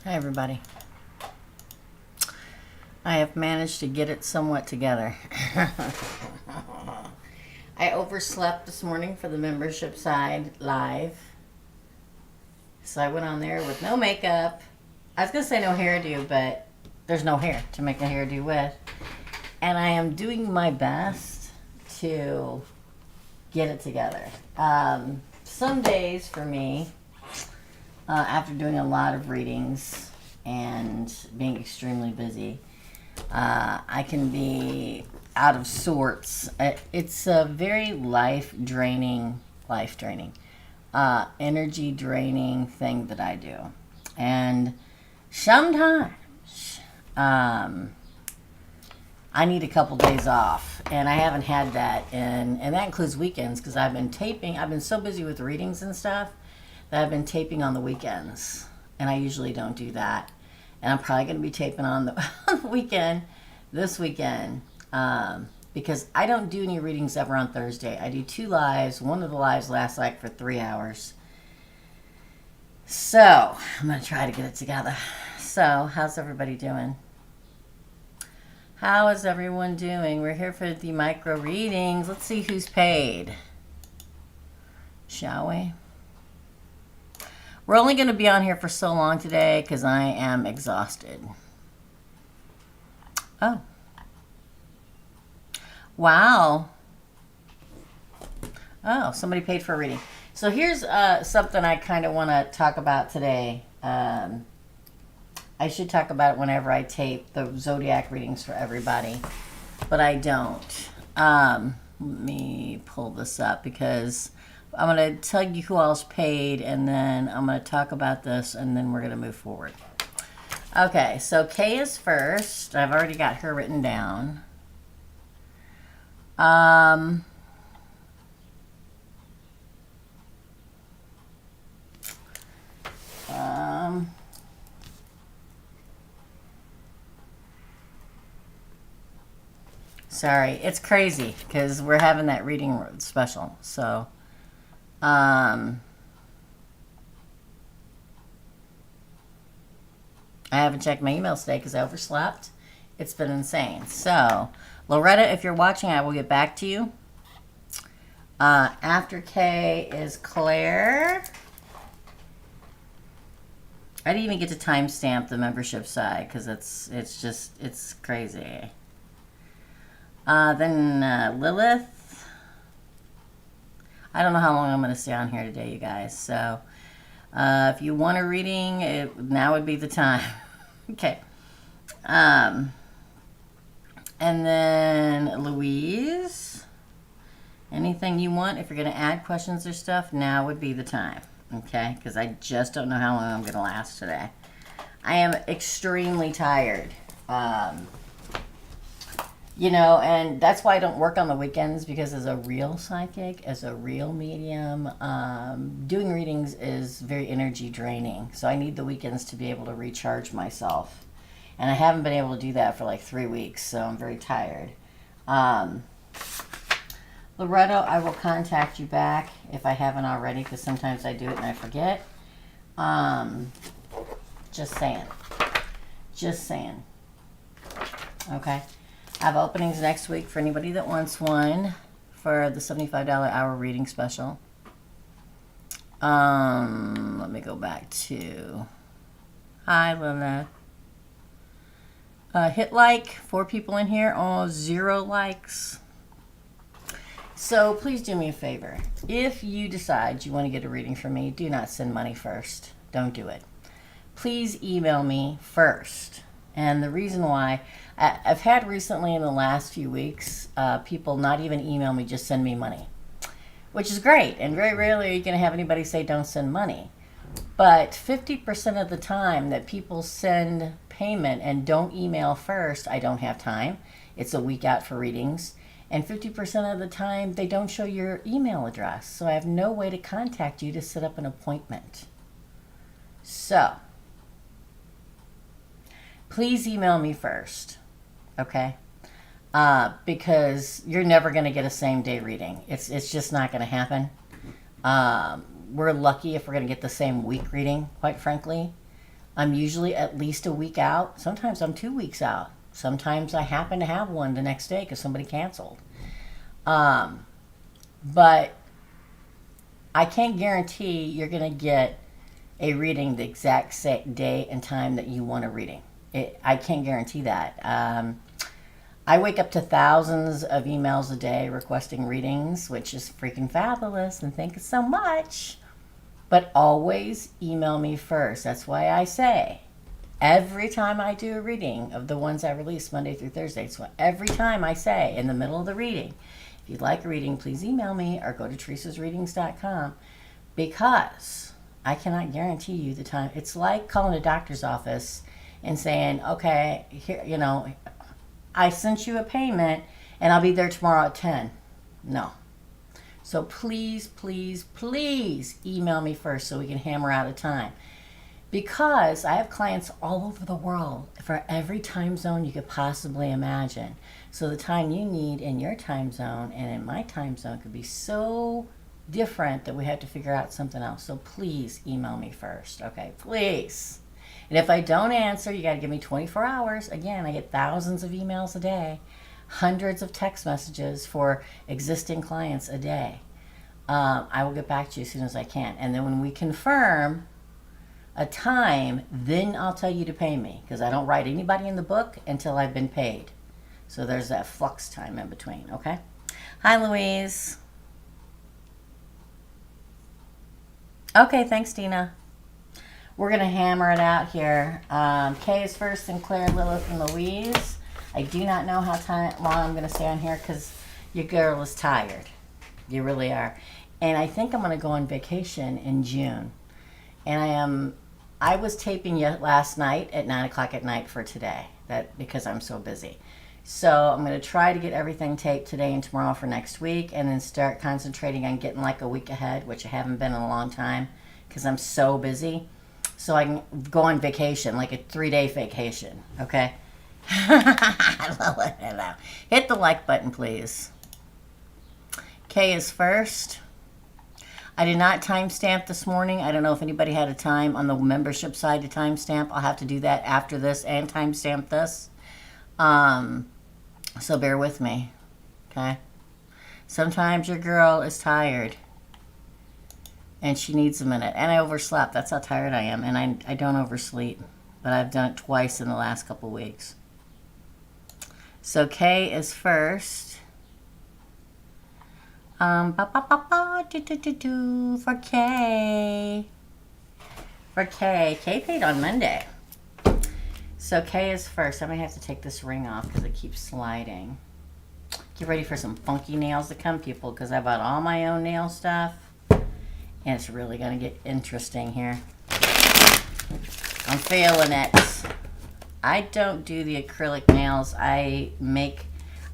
Hi, everybody. I have managed to get it somewhat together. I overslept this morning for the membership side live. So I went on there with no makeup. I was going to say no hairdo, but there's no hair to make a hairdo with. And I am doing my best to get it together. Some days for me, after doing a lot of readings and being extremely busy, I can be out of sorts. It's a very life draining, energy draining thing that I do. And sometimes I need a couple days off, and I haven't had that, and that includes weekends, because I've been taping. I've been so busy with readings and stuff that I've been taping on the weekends, and I usually don't do that. And I'm probably going to be taping on the weekend, this weekend, because I don't do any readings ever on Thursday. I do 2 lives. One of the lives lasts like for 3 hours. So I'm going to try to get it together. So how's everybody doing? How is everyone doing? We're here for the micro readings. Let's see who's paid. Shall we? We're only going to be on here for so long today because I am exhausted. Oh. Wow. Oh, somebody paid for a reading. So here's something I kind of want to talk about today. I should talk about it whenever I tape the zodiac readings for everybody, but I don't. Let me pull this up because I'm going to tell you who else paid, and then I'm going to talk about this, and then we're going to move forward. Okay, so Kay is first. I've already got her written down. Sorry, it's crazy because we're having that reading special. So, I haven't checked my email today because I overslept. It's been insane. So, Loretta, if you're watching, I will get back to you. After K is Claire. I didn't even get to timestamp the membership side because it's crazy. Then Lilith. I don't know how long I'm going to stay on here today, you guys. So, if you want a reading, now would be the time. Okay. And then Louise. Anything you want, if you're going to add questions or stuff, now would be the time. Okay? Because I just don't know how long I'm going to last today. I am extremely tired. And that's why I don't work on the weekends, because as a real psychic, as a real medium, doing readings is very energy draining. So I need the weekends to be able to recharge myself. And I haven't been able to do that for like 3 weeks, so I'm very tired. Loretto, I will contact you back if I haven't already, because sometimes I do it and I forget. Just saying. Just saying. Okay. I have openings next week for anybody that wants one for the $75 hour reading special. Let me go back to... Hi, Lilith. Hit like. 4 people in here. Oh, 0 likes. So please do me a favor. If you decide you want to get a reading from me, do not send money first. Don't do it. Please email me first. And the reason why, I've had recently in the last few weeks, people not even email me, just send me money, which is great. And very rarely are you going to have anybody say don't send money. But 50% of the time that people send payment and don't email first, I don't have time. It's a week out for readings. And 50% of the time, they don't show your email address. So I have no way to contact you to set up an appointment. So, please email me first, okay? Because you're never going to get a same-day reading. It's just not going to happen. We're lucky if we're going to get the same week reading, quite frankly. I'm usually at least a week out. Sometimes I'm 2 weeks out. Sometimes I happen to have one the next day because somebody canceled. But I can't guarantee you're going to get a reading the exact day and time that you want a reading. I can't guarantee that. I wake up to thousands of emails a day requesting readings, which is freaking fabulous, and thank you so much. But always email me first. That's why I say every time I do a reading of the ones I release Monday through Thursday, so every time I say in the middle of the reading, if you'd like a reading, please email me or go to teresasreadings.com, because I cannot guarantee you the time. It's like calling a doctor's office and saying, okay, here, you know, I sent you a payment and I'll be there tomorrow at 10. No. So please, please, please email me first so we can hammer out a time. Because I have clients all over the world for every time zone you could possibly imagine. So the time you need in your time zone and in my time zone could be so different that we have to figure out something else. So please email me first, okay? Please. And if I don't answer, you got to give me 24 hours. Again, I get thousands of emails a day, hundreds of text messages for existing clients a day. I will get back to you as soon as I can. And then when we confirm a time, then I'll tell you to pay me, because I don't write anybody in the book until I've been paid. So there's that flux time in between, okay? Hi, Louise. Okay, thanks, Dina. We're going to hammer it out here. Kay is first, and Claire, Lilith, and Louise. I do not know how long I'm going to stay on here because your girl is tired. You really are. And I think I'm going to go on vacation in June. And I was taping last night at 9 o'clock at night for today, because I'm so busy. So I'm going to try to get everything taped today and tomorrow for next week, and then start concentrating on getting like a week ahead, which I haven't been in a long time because I'm so busy. So I can go on vacation, like a 3-day vacation, okay? Hit the like button, please. Kay is first. I did not timestamp this morning. I don't know if anybody had a time on the membership side to timestamp. I'll have to do that after this and timestamp this. So bear with me, okay? Sometimes your girl is tired and she needs a minute. And I overslept. That's how tired I am. And I don't oversleep, but I've done it twice in the last couple weeks. So Kay is first. For Kay. For Kay. Kay paid on Monday. So Kay is first. I might have to take this ring off because it keeps sliding. Get ready for some funky nails to come, people, because I bought all my own nail stuff. And it's really going to get interesting here. I'm feeling it. I don't do the acrylic nails. I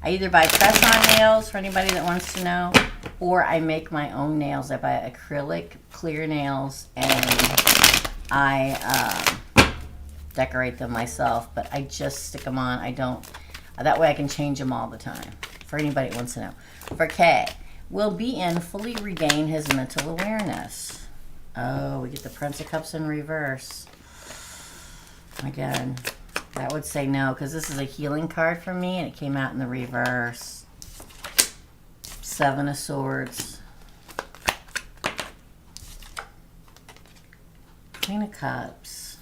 either buy press-on nails, for anybody that wants to know, or I make my own nails. I buy acrylic clear nails, and I decorate them myself, but I just stick them on. I don't, that way I can change them all the time, for anybody that wants to know. For Kay, will be in fully regain his mental awareness. Oh, we get the Prince of Cups in reverse. Again, that would say no, because this is a healing card for me, and it came out in the reverse. 7 of Swords. Queen of Cups.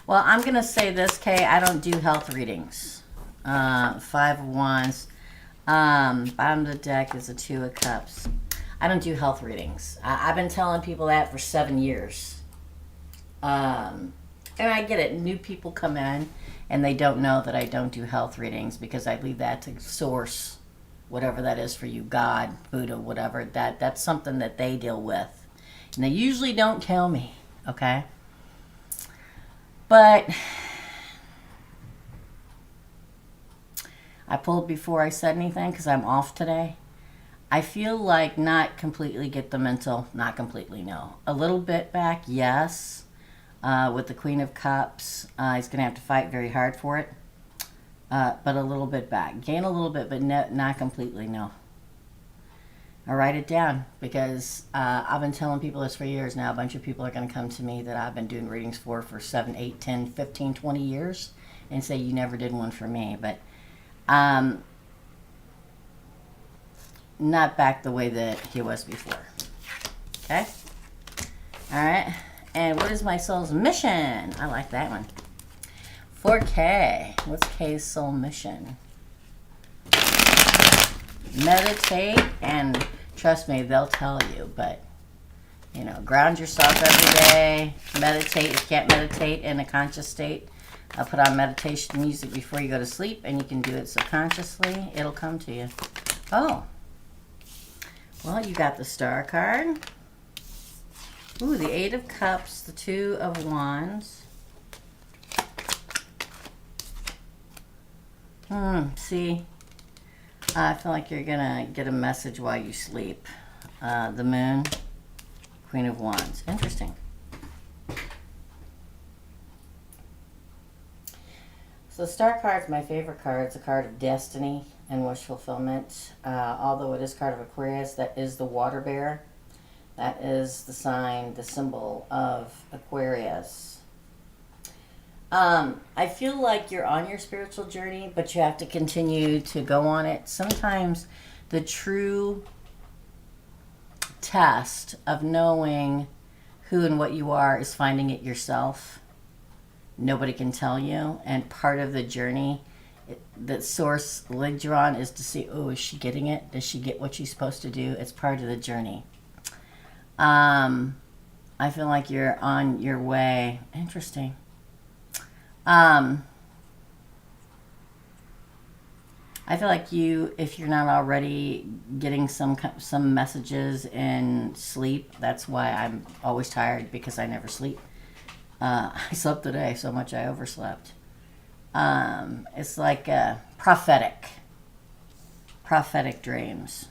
Well, I'm going to say this, Kay. I don't do health readings. 5 of Wands. Bottom of the deck is a 2 of Cups. I don't do health readings. I've been telling people that for 7 years. And I get it. New people come in and they don't know that I don't do health readings because I leave that to source, whatever that is for you, God, Buddha, whatever. That's something that they deal with. And they usually don't tell me, okay? But I pulled before I said anything because I'm off today. I feel like not completely get the mental, not completely, no. A little bit back, yes. With the Queen of Cups, he's going to have to fight very hard for it. But a little bit back. Gain a little bit, but not completely, no. I write it down because I've been telling people this for years now. A bunch of people are going to come to me that I've been doing readings for 7, 8, 10, 15, 20 years and say, you never did one for me. But not back the way that he was before. Okay? All right. And what is my soul's mission? I like that one. 4K. What's K's soul mission? Meditate, and trust me, they'll tell you, but you know, ground yourself every day. Meditate. If you can't meditate in a conscious state, put on meditation music before you go to sleep, and you can do it subconsciously. It'll come to you. Oh, well, you got the Star card. Ooh, the 8 of Cups, the 2 of Wands. See, I feel like you're gonna get a message while you sleep. The Moon, Queen of Wands. Interesting. So the Star card is my favorite card. It's a card of destiny and wish fulfillment. Although it is card of Aquarius, that is the water bearer. That is the sign, the symbol of Aquarius. I feel like you're on your spiritual journey, but you have to continue to go on it. Sometimes the true test of knowing who and what you are is finding it yourself. Nobody can tell you. And part of the journey that source led you on is to see, oh, is she getting it? Does she get what she's supposed to do? It's part of the journey. I feel like you're on your way. Interesting. I feel like you, if you're not already getting some messages in sleep, that's why I'm always tired, because I never sleep. I slept today so much I overslept. It's like prophetic dreams.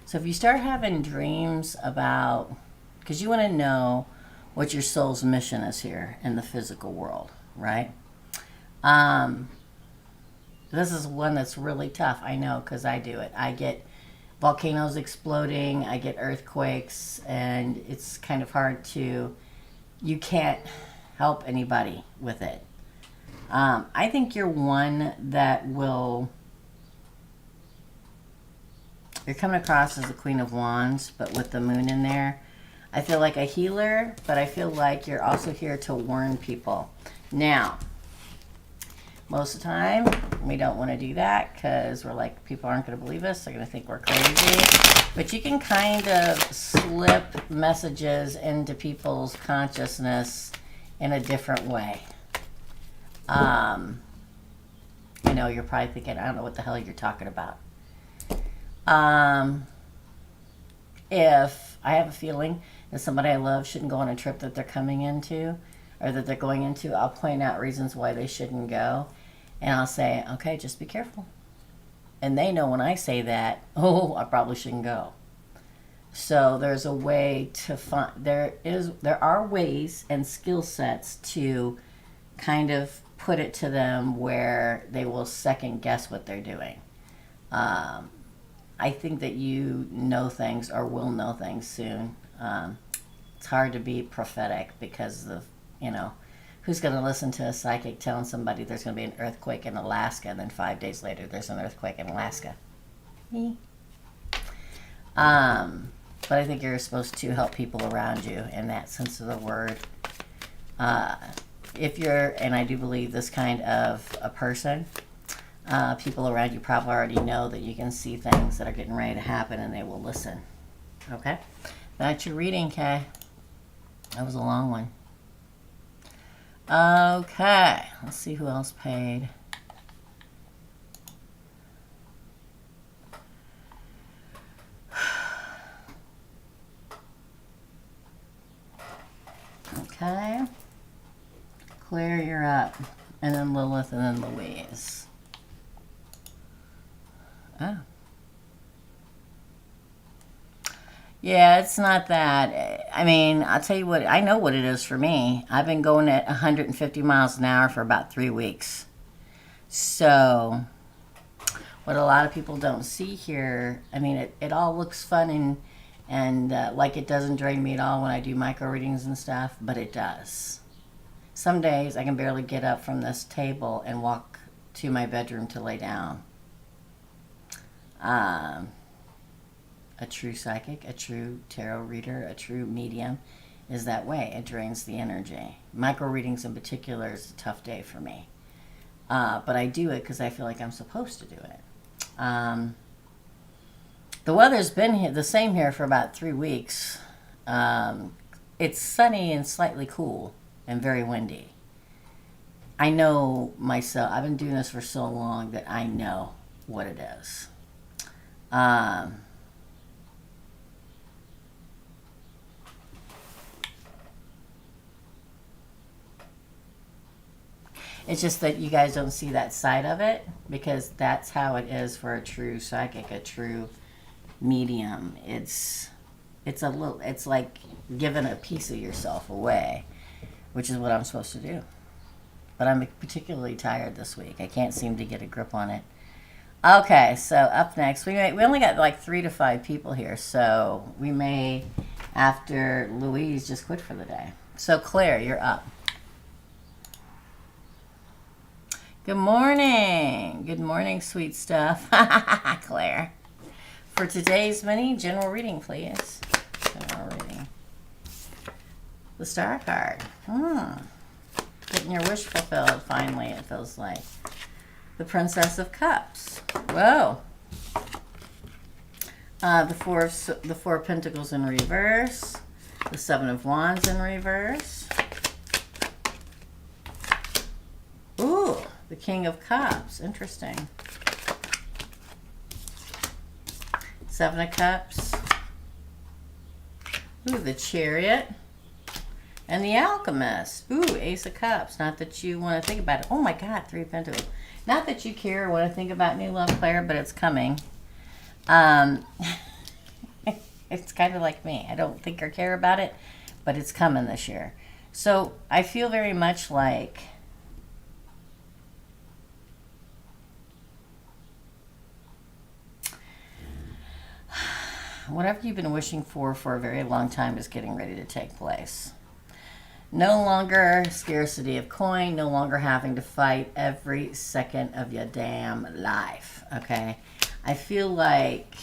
So if you start having dreams about, because you want to know what your soul's mission is here in the physical world, right? This is one that's really tough. I know, because I do it. I get volcanoes exploding, I get earthquakes, and it's kind of hard to, you can't help anybody with it. I think you're one that will, you're coming across as the Queen of Wands, but with the Moon in there. I feel like a healer, but I feel like you're also here to warn people. Now, most of the time, we don't want to do that because we're like, people aren't going to believe us. They're going to think we're crazy. But you can kind of slip messages into people's consciousness in a different way. I know you're probably thinking, I don't know what the hell you're talking about. If I have a feeling that somebody I love shouldn't go on a trip that they're coming into, or that they're going into, I'll point out reasons why they shouldn't go. And I'll say, okay, just be careful. And they know when I say that, oh, I probably shouldn't go. So there's a way to find, there are ways and skill sets to kind of put it to them where they will second guess what they're doing. I think that you know things, or will know things soon. It's hard to be prophetic because of, who's going to listen to a psychic telling somebody there's going to be an earthquake in Alaska, and then 5 days later there's an earthquake in Alaska? Me. But I think you're supposed to help people around you in that sense of the word. If you're, and I do believe this kind of a person, people around you probably already know that you can see things that are getting ready to happen, and they will listen. Okay? That's your reading, Kay. That was a long one. Okay. Let's see who else paid. Okay. Claire, you're up. And then Lilith, and then Louise. Oh. Yeah, it's not that. I mean, I'll tell you what, I know what it is for me. I've been going at 150 miles an hour for about 3 weeks. So, what a lot of people don't see here, I mean, it all looks fun and like it doesn't drain me at all when I do micro readings and stuff, but it does. Some days I can barely get up from this table and walk to my bedroom to lay down. A true psychic, a true tarot reader, a true medium is that way. It drains the energy. Micro readings in particular is a tough day for me. But I do it because I feel like I'm supposed to do it. The weather's been the same here for about 3 weeks. It's sunny and slightly cool and very windy. I know myself. I've been doing this for so long that I know what it is. It's just that you guys don't see that side of it, because that's how it is for a true psychic, a true medium. It's like giving a piece of yourself away, which is what I'm supposed to do. But I'm particularly tired this week. I can't seem to get a grip on it. Okay, so up next, we only got like 3 to 5 people here, so we may, after Louise just quit for the day. So Claire, you're up. Good morning. Good morning, sweet stuff. Claire. For today's mini, general reading, please. General reading. The Star card. Getting your wish fulfilled, finally, it feels like. The Princess of Cups. Whoa. The Four of Pentacles in reverse. The Seven of Wands in reverse. Ooh. The King of Cups. Interesting. Seven of Cups. Ooh, the Chariot. And the Alchemist. Ooh, Ace of Cups. Not that you want to think about it. Oh my God, 3 of Pentacles. Not that you care or want to think about new love, Claire, but it's coming. It's kind of like me. I don't think or care about it, but it's coming this year. So I feel very much like whatever you've been wishing for a very long time is getting ready to take place. No longer scarcity of coin, no longer having to fight every second of your damn life, okay? I feel like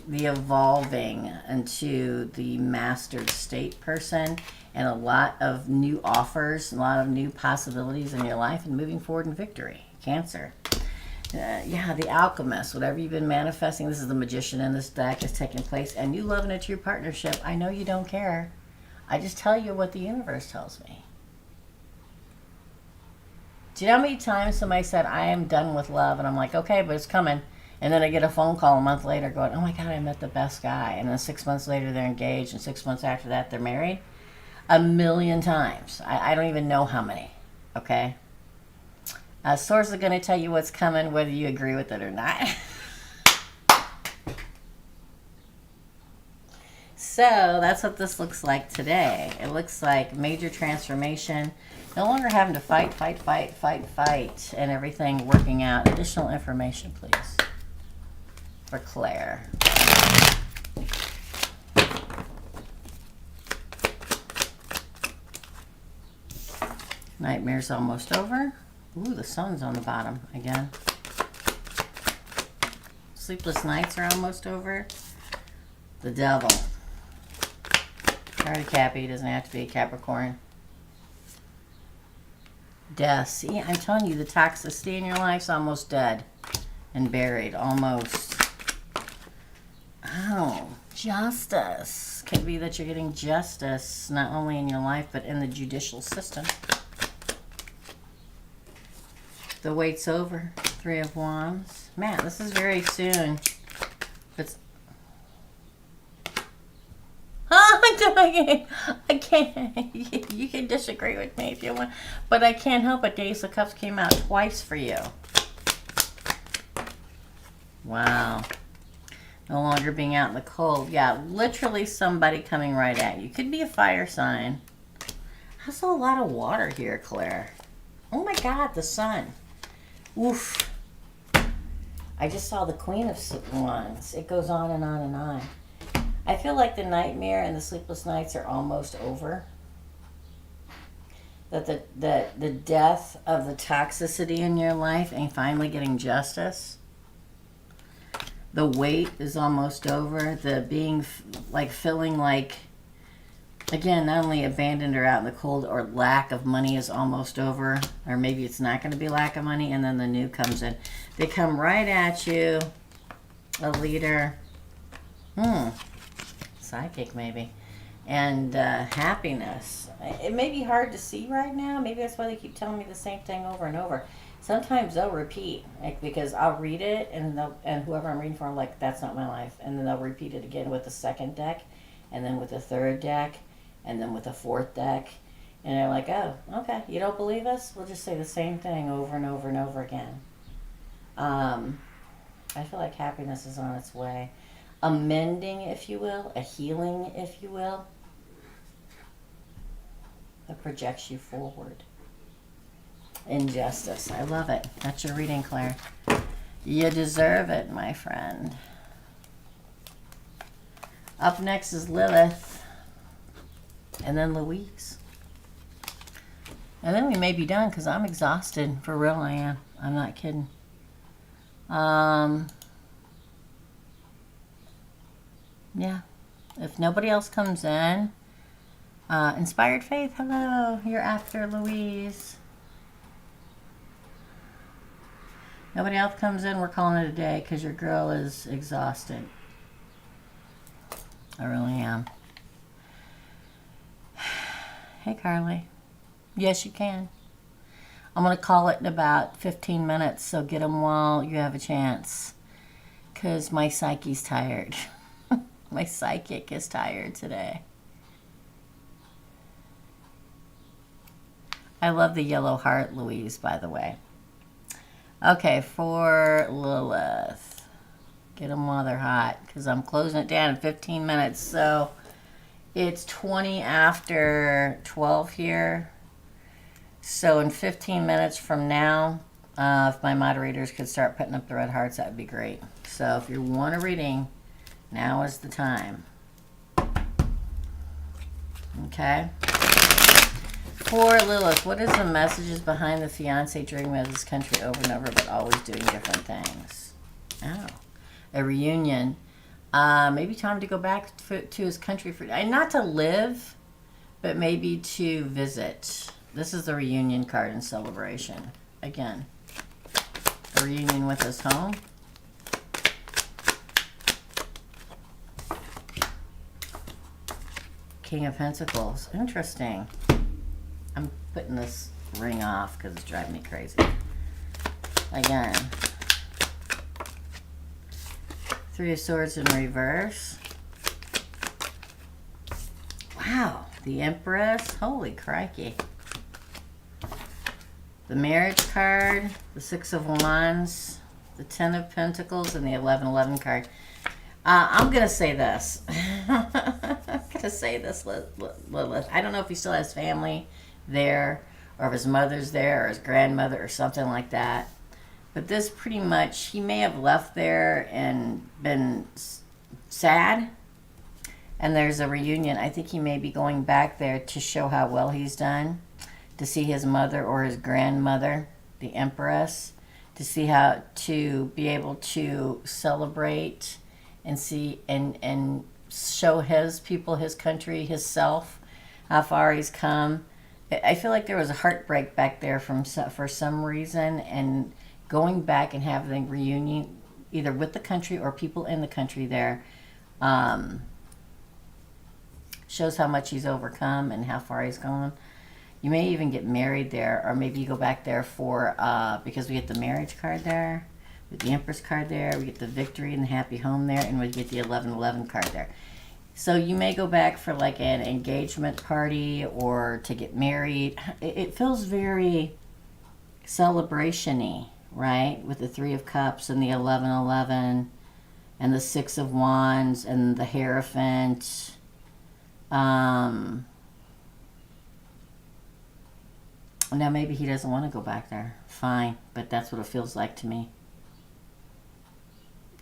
the evolving into the mastered state person and a lot of new offers, a lot of new possibilities in your life and moving forward in victory. Cancer. Yeah, the Alchemist, whatever you've been manifesting, this is the Magician in this deck, is taking place, and you love in a true partnership. I know you don't care. I just tell you what the universe tells me. Do you know how many times somebody said, I am done with love, and I'm like, okay, but it's coming, and then I get a phone call a month later going, oh my God, I met the best guy, and then 6 months later they're engaged, and 6 months after that they're married? 1,000,000 times. I don't even know how many, okay? Sources are going to tell you what's coming, whether you agree with it or not. So that's what this looks like today. It looks like major transformation. No longer having to fight, and everything working out. Additional information, please, for Claire. Nightmare's almost over. Ooh, the sun's on the bottom again. Sleepless nights are almost over. The Devil. Card of Cappy, doesn't have to be a Capricorn. Death. See, I'm telling you, the toxicity in your life's almost dead and buried, almost. Oh, justice. Could be that you're getting justice not only in your life, but in the judicial system. The wait's over. 3 of Wands. Man, this is very soon. It's... I can't. You can disagree with me if you want, but I can't help it. The Ace of Cups came out twice for you. Wow. No longer being out in the cold. Yeah, literally somebody coming right at you. Could be a fire sign. That's a lot of water here, Claire. Oh my God, the sun. Oof. I just saw the Queen of Wands. It goes on and on and on. I feel like the nightmare and the sleepless nights are almost over. That the death of the toxicity in your life and finally getting justice. The weight is almost over. The being like feeling like, again, not only abandoned or out in the cold or lack of money is almost over. Or maybe it's not going to be lack of money, and then the new comes in. They come right at you. A leader. Psychic maybe. And happiness. It may be hard to see right now. Maybe that's why they keep telling me the same thing over and over. Sometimes they'll repeat, like, because I'll read it, and whoever I'm reading for, I'm like, that's not my life. And then they'll repeat it again with the second deck, and then with the third deck, and then with the fourth deck. And they're like, oh, okay, you don't believe us? We'll just say the same thing over and over and over again. I feel like happiness is on its way. A mending, if you will. A healing, if you will. That projects you forward. Injustice. I love it. That's your reading, Claire. You deserve it, my friend. Up next is Lilith. And then Louise. And then we may be done because I'm exhausted. For real, I am. I'm not kidding. Yeah. If nobody else comes in. Inspired Faith, hello. You're after Louise. Nobody else comes in, we're calling it a day because your girl is exhausted. I really am. Hey, Carly. Yes, you can. I'm going to call it in about 15 minutes, so get them while you have a chance. Because my psyche's tired. My psychic is tired today. I love the yellow heart, Louise, by the way. Okay, for Lilith. Get them while they're hot, because I'm closing it down in 15 minutes. So it's 20 after 12 here. So in 15 minutes from now, if my moderators could start putting up the red hearts, that would be great. So if you want a reading, now is the time. Okay. For Lilith, what is the messages behind the fiancé dreaming of this country over and over, but always doing different things? Oh, a reunion. Maybe time to go back to his country for, not to live, but maybe to visit. This is the reunion card in celebration. Again, a reunion with his home. King of Pentacles. Interesting. I'm putting this ring off because it's driving me crazy. Again. Three of Swords in reverse. Wow. The Empress. Holy crikey. The Marriage card. The Six of Wands. The Ten of Pentacles. And the 1111 card. I'm going to say this. I'm going to say this, Lilith. I don't know if he still has family there, or if his mother's there, or his grandmother, or something like that. But this pretty much, he may have left there and been sad. And there's a reunion. I think he may be going back there to show how well he's done. To see his mother or his grandmother, the Empress. To see how to be able to celebrate and see and show his people, his country, his self, how far he's come. I feel like there was a heartbreak back there for some reason, and going back and having a reunion either with the country or people in the country there shows how much he's overcome and how far he's gone. You may even get married there, or maybe you go back there for because we get the Marriage card there, with the Empress card there, we get the Victory and the Happy Home there, and we get the 1111 card there. So you may go back for like an engagement party or to get married. It feels very celebration-y, right? With the Three of Cups and the 1111 and the Six of Wands and the Hierophant. Now maybe he doesn't want to go back there. Fine, but that's what it feels like to me.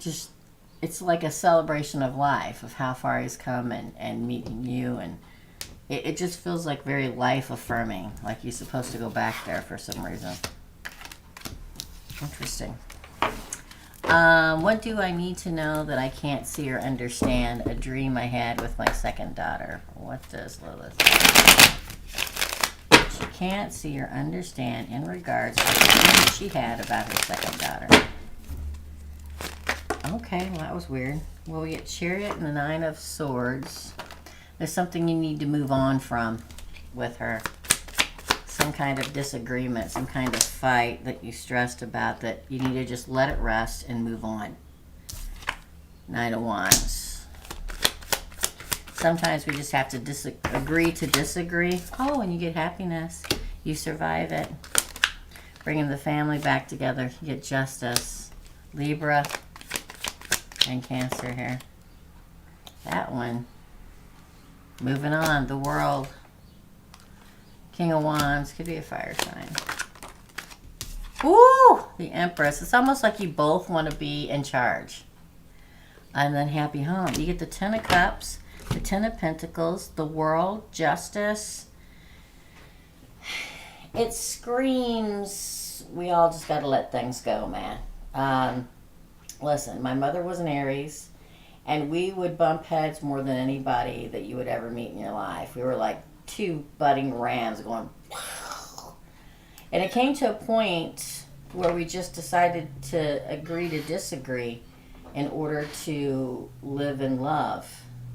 just, it's like a celebration of life, of how far he's come and meeting you. And it just feels like very life affirming, like he's supposed to go back there for some reason. Interesting. What do I need to know that I can't see or understand? A dream I had with my second daughter. What does Lilith say? She can't see or understand in regards to the dream she had about her second daughter. Okay, well, that was weird. Well, we get Chariot and the Nine of Swords. There's something you need to move on from with her. Some kind of disagreement, some kind of fight that you stressed about that you need to just let it rest and move on. Nine of Wands. Sometimes we just have to agree to disagree. Oh, and you get happiness. You survive it. Bringing the family back together. You get justice. Libra and Cancer here. That one. Moving on. The World. King of Wands. Could be a fire sign. Ooh! The Empress. It's almost like you both want to be in charge. And then happy home. You get the Ten of Cups, the Ten of Pentacles, the World, Justice. It screams, we all just got to let things go, man. Listen, my mother was an Aries, and we would bump heads more than anybody that you would ever meet in your life. We were like two budding rams going, wow. And it came to a point where we just decided to agree to disagree in order to live in love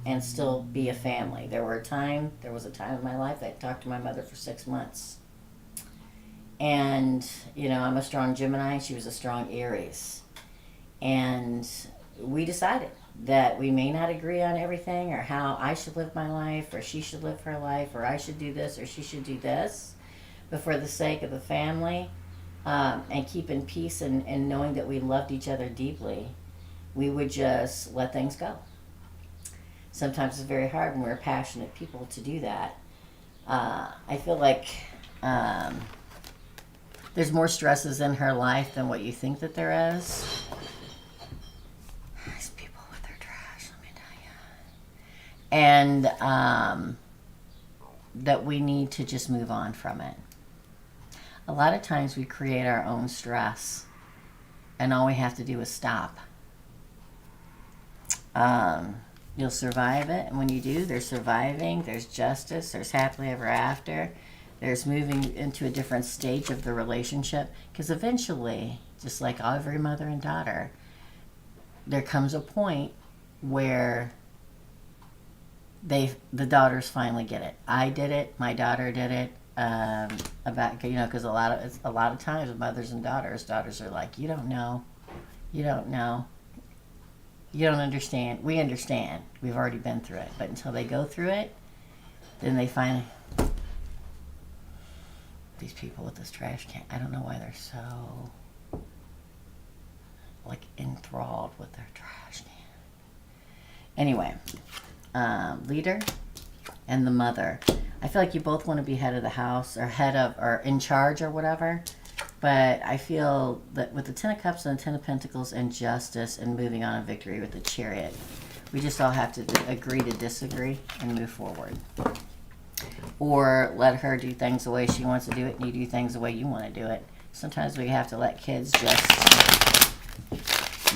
and still be a family. There was a time in my life that I talked to my mother for 6 months. And, you know, I'm a strong Gemini. She was a strong Aries. And we decided that we may not agree on everything, or how I should live my life, or she should live her life, or I should do this, or she should do this. But for the sake of the family, and keeping peace and knowing that we loved each other deeply, we would just let things go. Sometimes it's very hard when we're passionate people to do that. I feel like there's more stresses in her life than what you think that there is. These people with their trash, let me tell you. And that we need to just move on from it. A lot of times we create our own stress, and all we have to do is stop. You'll survive it, and when you do, there's surviving, there's justice, there's happily ever after, there's moving into a different stage of the relationship, because eventually, just like every mother and daughter, there comes a point where the daughters finally get it. I did it, my daughter did it, because a lot of times with mothers and daughters are like, you don't know, you don't understand. We understand. We've already been through it. But until they go through it, then they finally... These people with this trash can, I don't know why they're so, like, enthralled with their trash can. Anyway, leader and the mother. I feel like you both want to be head of the house, or in charge or whatever. But I feel that with the Ten of Cups and the Ten of Pentacles and Justice and moving on in victory with the Chariot, we just all have to agree to disagree and move forward. Or let her do things the way she wants to do it, and you do things the way you want to do it. Sometimes we have to let kids just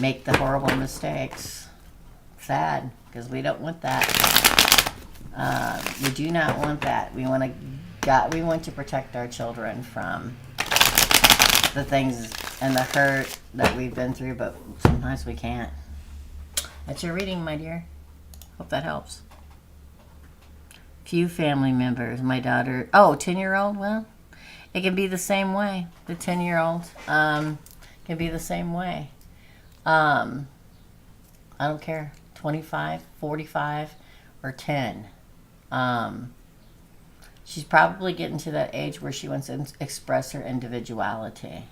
make the horrible mistakes. Sad, because we don't want that. We do not want that. We want to protect our children from the things and the hurt that we've been through, but sometimes we can't. That's your reading, my dear. Hope that helps. Few family members. My daughter, 10-year-old, well, it can be the same way. The 10-year-old can be the same way. I don't care. 25, 45, or 10. She's probably getting to that age where she wants to express her individuality.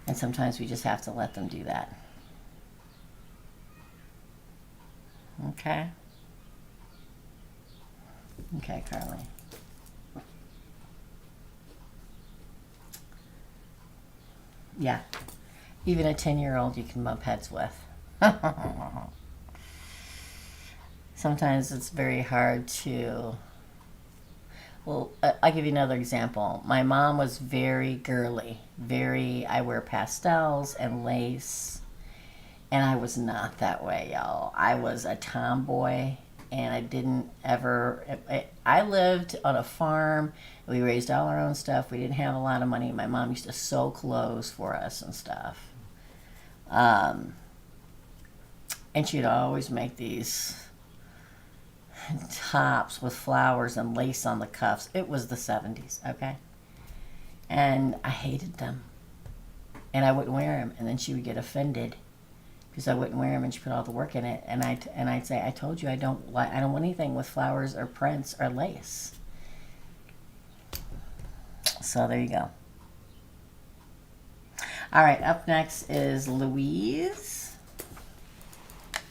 And sometimes we just have to let them do that. Okay? Okay, Carly. Yeah. Even a 10-year-old you can bump heads with. Sometimes it's very hard to... Well, I'll give you another example. My mom was very girly. I wear pastels and lace. And I was not that way, y'all. I was a tomboy, and I didn't ever... I lived on a farm. We raised all our own stuff. We didn't have a lot of money. My mom used to sew clothes for us and stuff. And she'd always make these tops with flowers and lace on the cuffs. It was the 70s, okay? And I hated them. And I wouldn't wear them. And then she would get offended because I wouldn't wear them, and she put all the work in it. And I'd say, I told you I don't want anything with flowers or prints or lace. So there you go. All right, up next is Louise.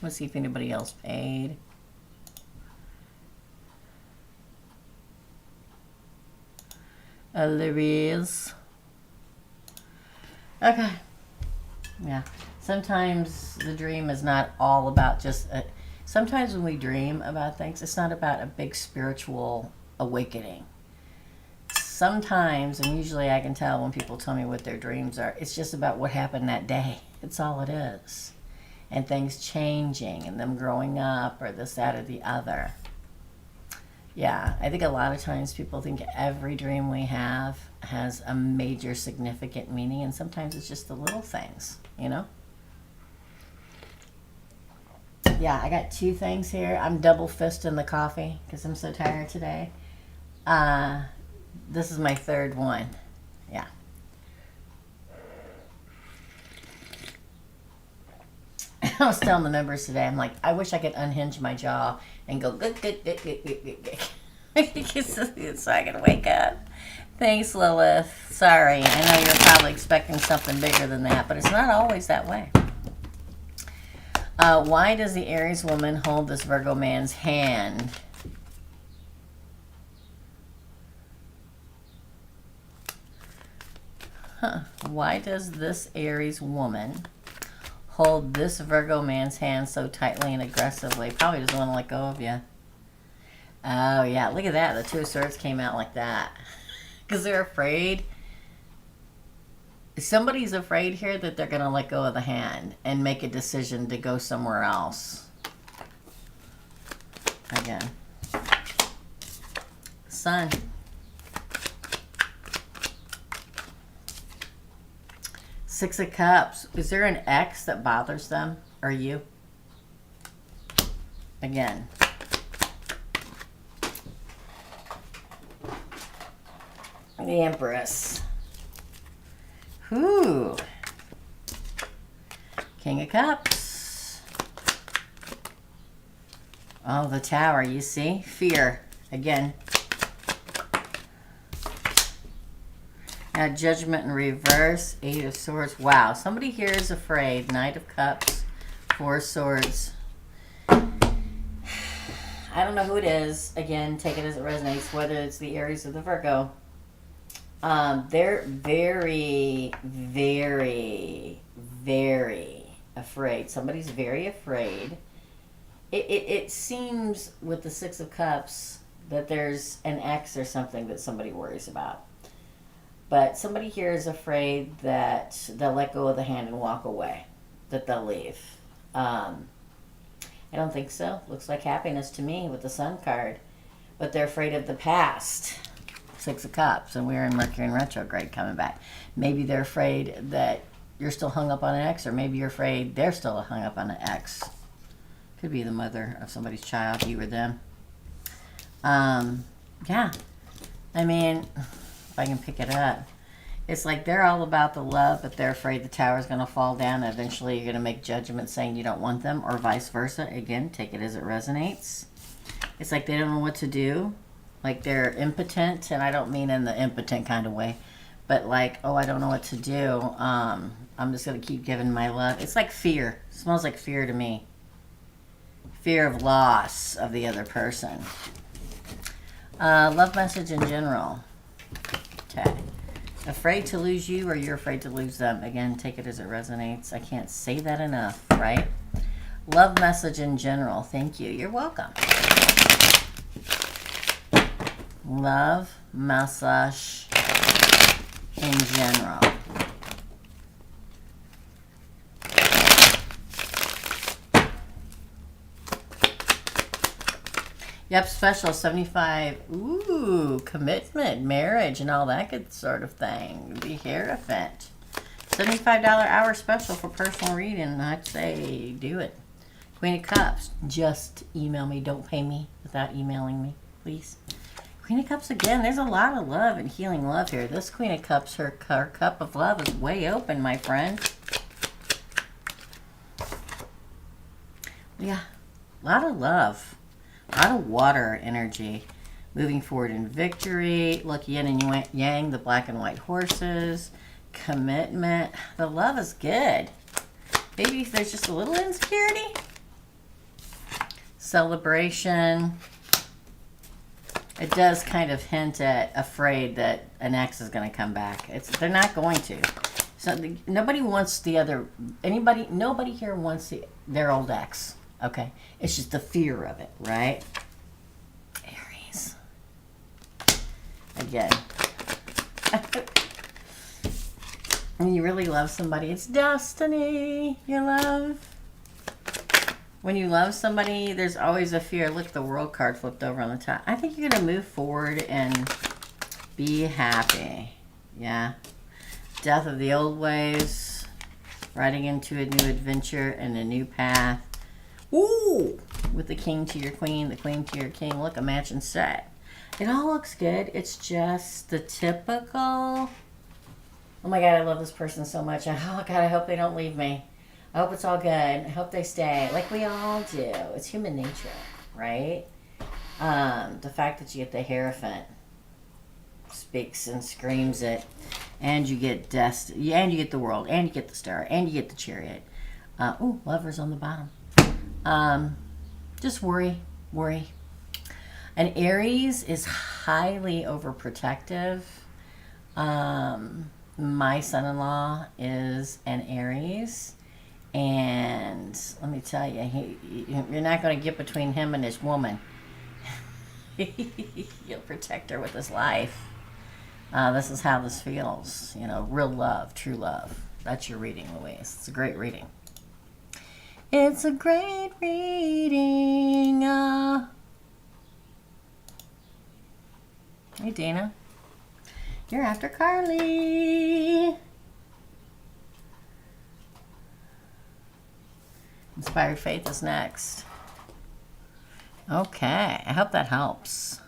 Let's see if anybody else paid. Louise. Okay. Yeah. Sometimes the dream is not all about just... sometimes when we dream about things, it's not about a big spiritual awakening. Sometimes, and usually I can tell when people tell me what their dreams are, it's just about what happened that day. It's all it is. And things changing and them growing up or this, that, or the other. Yeah, I think a lot of times people think every dream we have has a major significant meaning, and sometimes it's just the little things, you know? Yeah, I got two things here. I'm double fisting the coffee because I'm so tired today. This is my third one. Yeah. I was telling the members today, I'm like, I wish I could unhinge my jaw and go good, good, good, good, good, good, good. So I can wake up. Thanks, Lilith. Sorry, I know you're probably expecting something bigger than that, but it's not always that way. Why does the Aries woman hold this Virgo man's hand? Why does this Aries woman hold this Virgo man's hand so tightly and aggressively? Probably doesn't want to let go of you. Oh, yeah. Look at that. The Two of Swords came out like that. Because they're afraid. Somebody's afraid here that they're going to let go of the hand and make a decision to go somewhere else. Again. Sun. Six of Cups. Is there an ex that bothers them or you? Again. The Empress. Whew. King of Cups. Oh, the Tower, you see? Fear. Again. Now, Judgment in reverse. Eight of Swords. Wow. Somebody here is afraid. Knight of Cups. Four of Swords. I don't know who it is. Again, take it as it resonates. Whether it's the Aries or the Virgo. They're very, very, very afraid. Somebody's very afraid. It seems with the Six of Cups that there's an ex or something that somebody worries about. But somebody here is afraid that they'll let go of the hand and walk away. That they'll leave. I don't think so. Looks like happiness to me with the Sun card. But they're afraid of the past. Six of Cups. And we're in Mercury in retrograde coming back. Maybe they're afraid that you're still hung up on an ex. Or maybe you're afraid they're still hung up on an ex. Could be the mother of somebody's child. You or them. Yeah. I mean... if I can pick it up. It's like they're all about the love, but they're afraid the tower's going to fall down. And eventually you're going to make judgment saying you don't want them, or vice versa. Again, take it as it resonates. It's like they don't know what to do. Like they're impotent, and I don't mean in the impotent kind of way. But like, oh, I don't know what to do. I'm just going to keep giving my love. It's like fear. It smells like fear to me. Fear of loss of the other person. Love message in general. Okay. Afraid to lose you, or you're afraid to lose them. Again, take it as it resonates. I can't say that enough, right? Love message in general. Thank you. You're welcome. Love message in general. Yep, special 75. Ooh, commitment, marriage, and all that good sort of thing. The Hierophant. $75 hour special for personal reading. I'd say do it. Queen of Cups. Just email me. Don't pay me without emailing me, please. Queen of Cups again. There's a lot of love and healing love here. This Queen of Cups, her cup of love is way open, my friend. Yeah, a lot of love. A lot of water energy. Moving forward in victory. Look, yin and yang, the black and white horses. Commitment. The love is good. Maybe if there's just a little insecurity. Celebration. It does kind of hint at afraid that an ex is going to come back. They're not going to. So nobody wants the other. Nobody here wants their old ex. Okay, it's just the fear of it, right? Aries. Again. When you really love somebody, it's destiny. You love. When you love somebody, there's always a fear. Look, the World card flipped over on the top. I think you're going to move forward and be happy. Yeah. Death of the old ways. Riding into a new adventure and a new path. Ooh! With the king to your queen, the queen to your king. Look, a matching set. It all looks good. It's just the typical... Oh my God, I love this person so much. Oh God, I hope they don't leave me. I hope it's all good. I hope they stay. Like we all do. It's human nature, right? The fact that you get the Hierophant speaks and screams it. And you get destiny. And you get the World. And you get the Star. And you get the Chariot. Ooh, Lovers on the bottom. Just worry. An Aries is highly overprotective. My son-in-law is an Aries. And let me tell you, you're not going to get between him and his woman. You'll protect her with his life. This is how this feels. You know, real love, true love. That's your reading, Louise. It's a great reading. It's a great reading. Hey, Dana. You're after Carly. Inspired Faith is next. Okay, I hope that helps.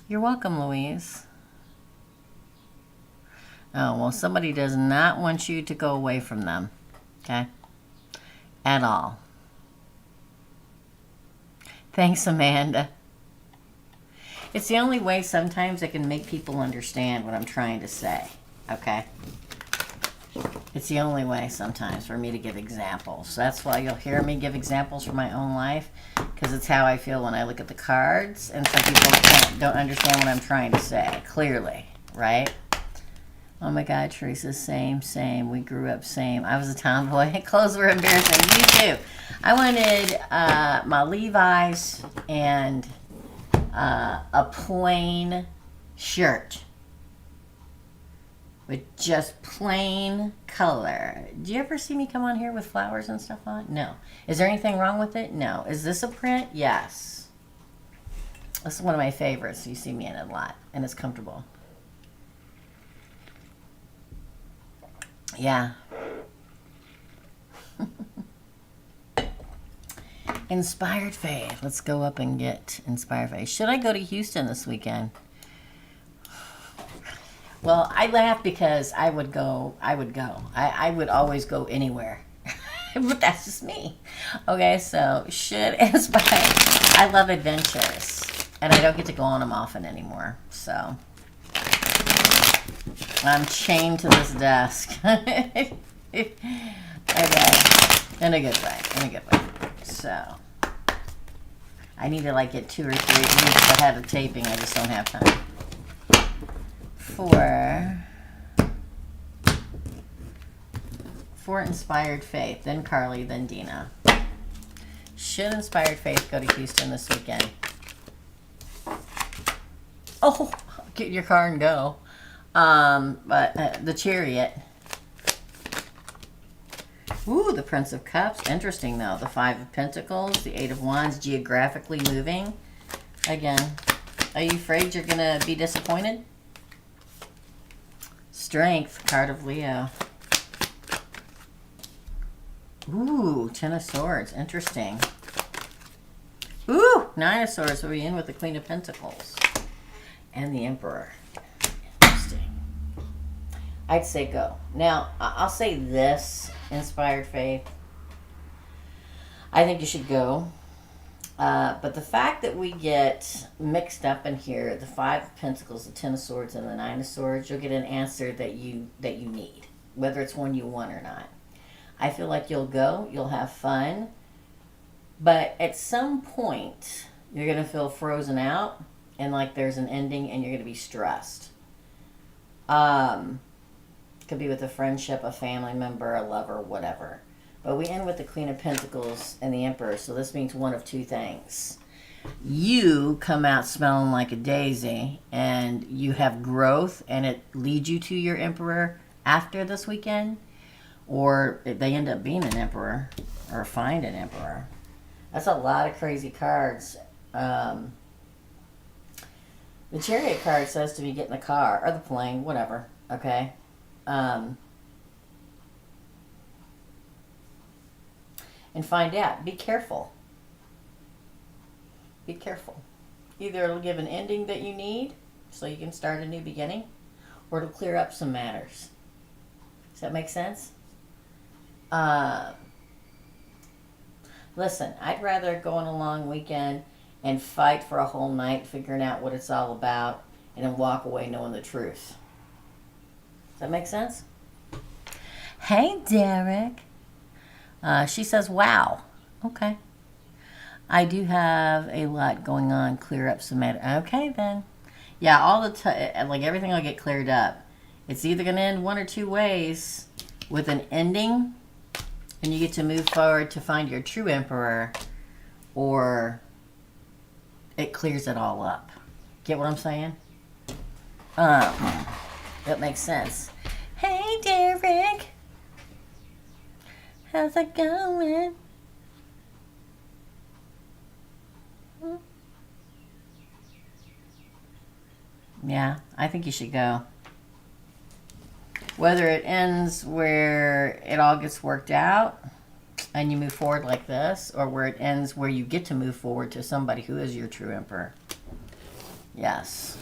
You're welcome, Louise. Oh, well, somebody does not want you to go away from them. Okay? At all. Thanks, Amanda. It's the only way sometimes I can make people understand what I'm trying to say. Okay? It's the only way sometimes for me to give examples. That's why you'll hear me give examples from my own life, because it's how I feel when I look at the cards, and some people don't understand what I'm trying to say clearly, right? Oh my God, Teresa, same. We grew up same. I was a tomboy. Clothes were embarrassing. Me too. I wanted my Levi's and a plain shirt with just plain color. Do you ever see me come on here with flowers and stuff on? No. Is there anything wrong with it? No. Is this a print? Yes. This is one of my favorites. You see me in it a lot, and it's comfortable. Yeah. Inspired Faith. Let's go up and get Inspired Faith. Should I go to Houston this weekend? Well, I laugh because I would go. I would always go anywhere. But that's just me. Okay, so should Inspire. I love adventures. And I don't get to go on them often anymore. So I'm chained to this desk. Okay. In a good way. So I need to like get 2 or 3 weeks ahead of taping. I just don't have time. for Inspired Faith, then Carly, then Dina. Should Inspired Faith go to Houston this weekend? Oh, get your car and go. But the Chariot. Ooh, the Prince of Cups. Interesting, though. The Five of Pentacles, the Eight of Wands, geographically moving. Again, are you afraid you're going to be disappointed? Strength, card of Leo. Ooh, Ten of Swords. Interesting. Ooh, Nine of Swords. So we're in with the Queen of Pentacles. And the Emperor. Interesting. I'd say go. Now, I'll say this, Inspired Faith. I think you should go. But the fact that we get mixed up in here, the Five of Pentacles, the Ten of Swords, and the Nine of Swords, you'll get an answer that you need, whether it's one you want or not. I feel like you'll go, you'll have fun, but at some point, you're going to feel frozen out, and like there's an ending, and you're going to be stressed. Could be with a friendship, a family member, a lover, whatever. But we end with the Queen of Pentacles and the Emperor, so this means one of two things. You come out smelling like a daisy, and you have growth, and it leads you to your Emperor after this weekend, or they end up being an Emperor, or find an Emperor. That's a lot of crazy cards. The Chariot card says to be get in the car, or the plane, whatever, okay? And find out. Be careful. Be careful. Either it'll give an ending that you need, so you can start a new beginning, or it'll clear up some matters. Does that make sense? Listen, I'd rather go on a long weekend and fight for a whole night figuring out what it's all about, and then walk away knowing the truth. Does that make sense? Hey, Derek. She says, wow. Okay. I do have a lot going on. Clear up some matter. Okay, then. Yeah, all the time, like everything will get cleared up. It's either going to end one or two ways with an ending, and you get to move forward to find your true Emperor, or it clears it all up. Get what I'm saying? That makes sense. Hey, Derek. How's it going? Yeah, I think you should go. Whether it ends where it all gets worked out and you move forward like this, or where it ends where you get to move forward to somebody who is your true Emperor. Yes.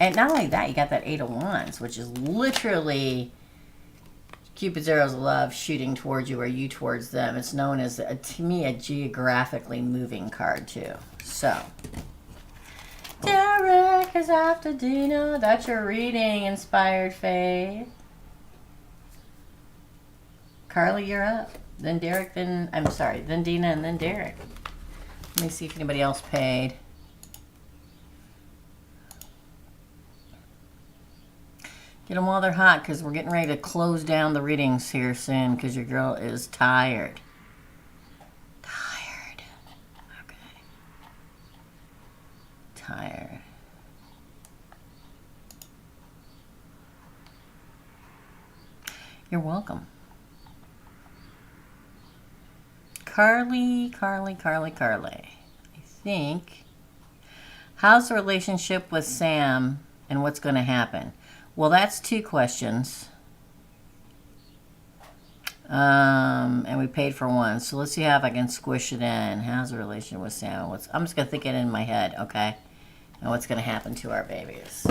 And not only that, you got that Eight of Wands, which is literally Cupid's arrows of love shooting towards you or you towards them. It's known as, to me, a geographically moving card, too. So, Derek is after Dina. That's your reading, Inspired Faith. Carly, you're up. Then Derek, then, I'm sorry, then Dina, and then Derek. Let me see if anybody else paid. Get them while they're hot, because we're getting ready to close down the readings here soon, because your girl is tired. Tired. Okay. Tired. You're welcome. Carly. I think. How's the relationship with Sam, and what's going to happen? Well, that's two questions. And we paid for one. So let's see how if I can squish it in. How's the relationship with Sam? I'm just going to think it in my head, okay? And what's going to happen to our babies.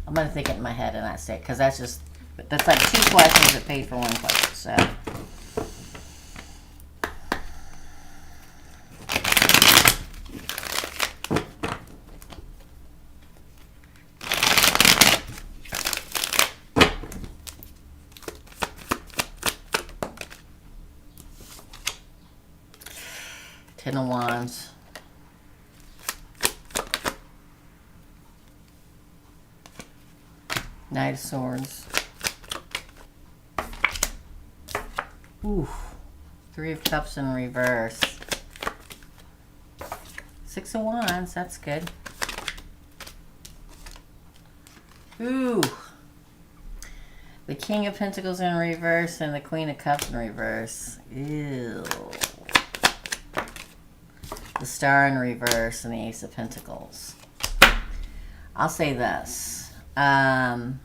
I'm going to think it in my head and not say it, because that's like two questions that paid for one question, so. Ten of Wands. Knight of Swords. Ooh. 3 of Cups in reverse. 6 of Wands. That's good. Ooh. The King of Pentacles in reverse and the Queen of Cups in reverse. Ew. The Star in reverse and the Ace of Pentacles. I'll say this. Man,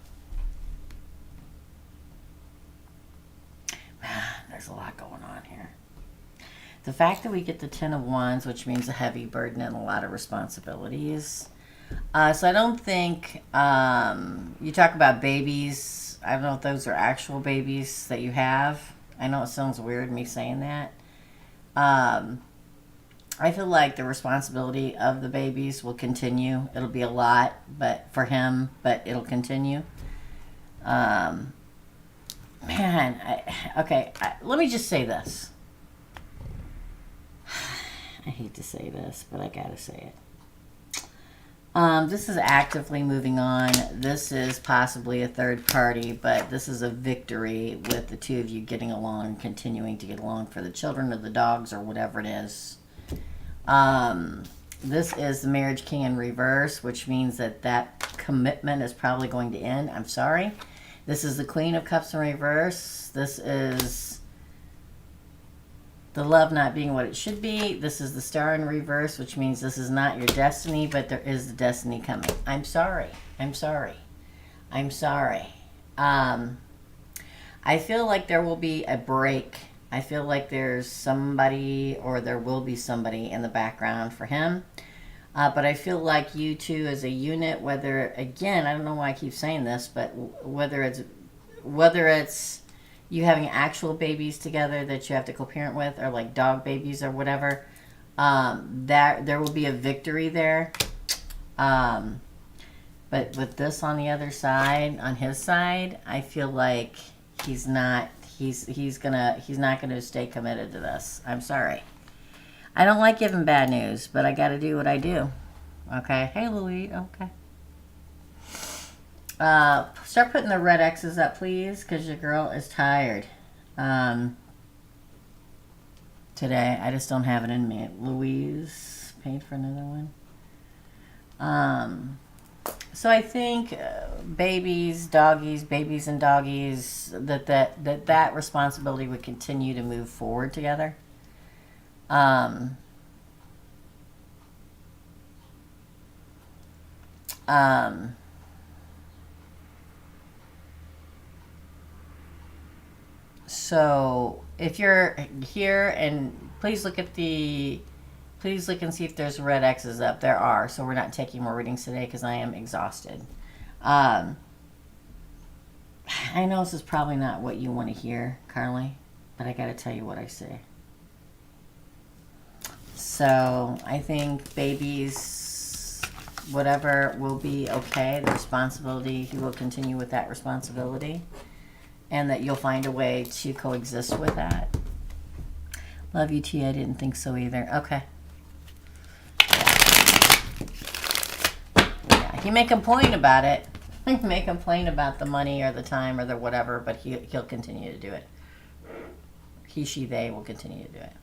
there's a lot going on here. The fact that we get the 10 of Wands, which means a heavy burden and a lot of responsibilities. So I don't think, you talk about babies. I don't know if those are actual babies that you have. I know it sounds weird me saying that. I feel like the responsibility of the babies will continue. It'll be a lot, but for him, but it'll continue. Man, let me just say this. I hate to say this, but I gotta say it. This is actively moving on. This is possibly a third party, but this is a victory with the two of you getting along, continuing to get along for the children or the dogs or whatever it is. This is the Marriage King in reverse, which means that that commitment is probably going to end. I'm sorry. This is the Queen of Cups in reverse. This is the love not being what it should be. This is the Star in reverse, which means this is not your destiny, but there is the destiny coming. I'm sorry. I'm sorry. I'm sorry. I feel like there will be a break. I feel like there's somebody, or there will be somebody in the background for him. But I feel like you two as a unit, whether, again, I don't know why I keep saying this, but whether it's you having actual babies together that you have to co-parent with, or like dog babies or whatever, that there will be a victory there. But with this on the other side, on his side, I feel like he's not gonna stay committed to this. I'm sorry. I don't like giving bad news, but I got to do what I do. Okay. Hey, Louie. Okay. Start putting the red X's up, please, because your girl is tired. Today, I just don't have it in me. Louise paid for another one. So I think babies and doggies, that responsibility would continue to move forward together. So if you're here, and please look and see if there's red X's up. There are, so we're not taking more readings today because I am exhausted. I know this is probably not what you want to hear, Carly, but I got to tell you what I say. So I think babies, whatever, will be okay. The responsibility, he will continue with that responsibility, and that you'll find a way to coexist with that. Love you, T. I didn't think so either. Okay. Yeah, he may complain about it. He may complain about the money or the time or the whatever, but he'll continue to do it. He, she, they will continue to do it.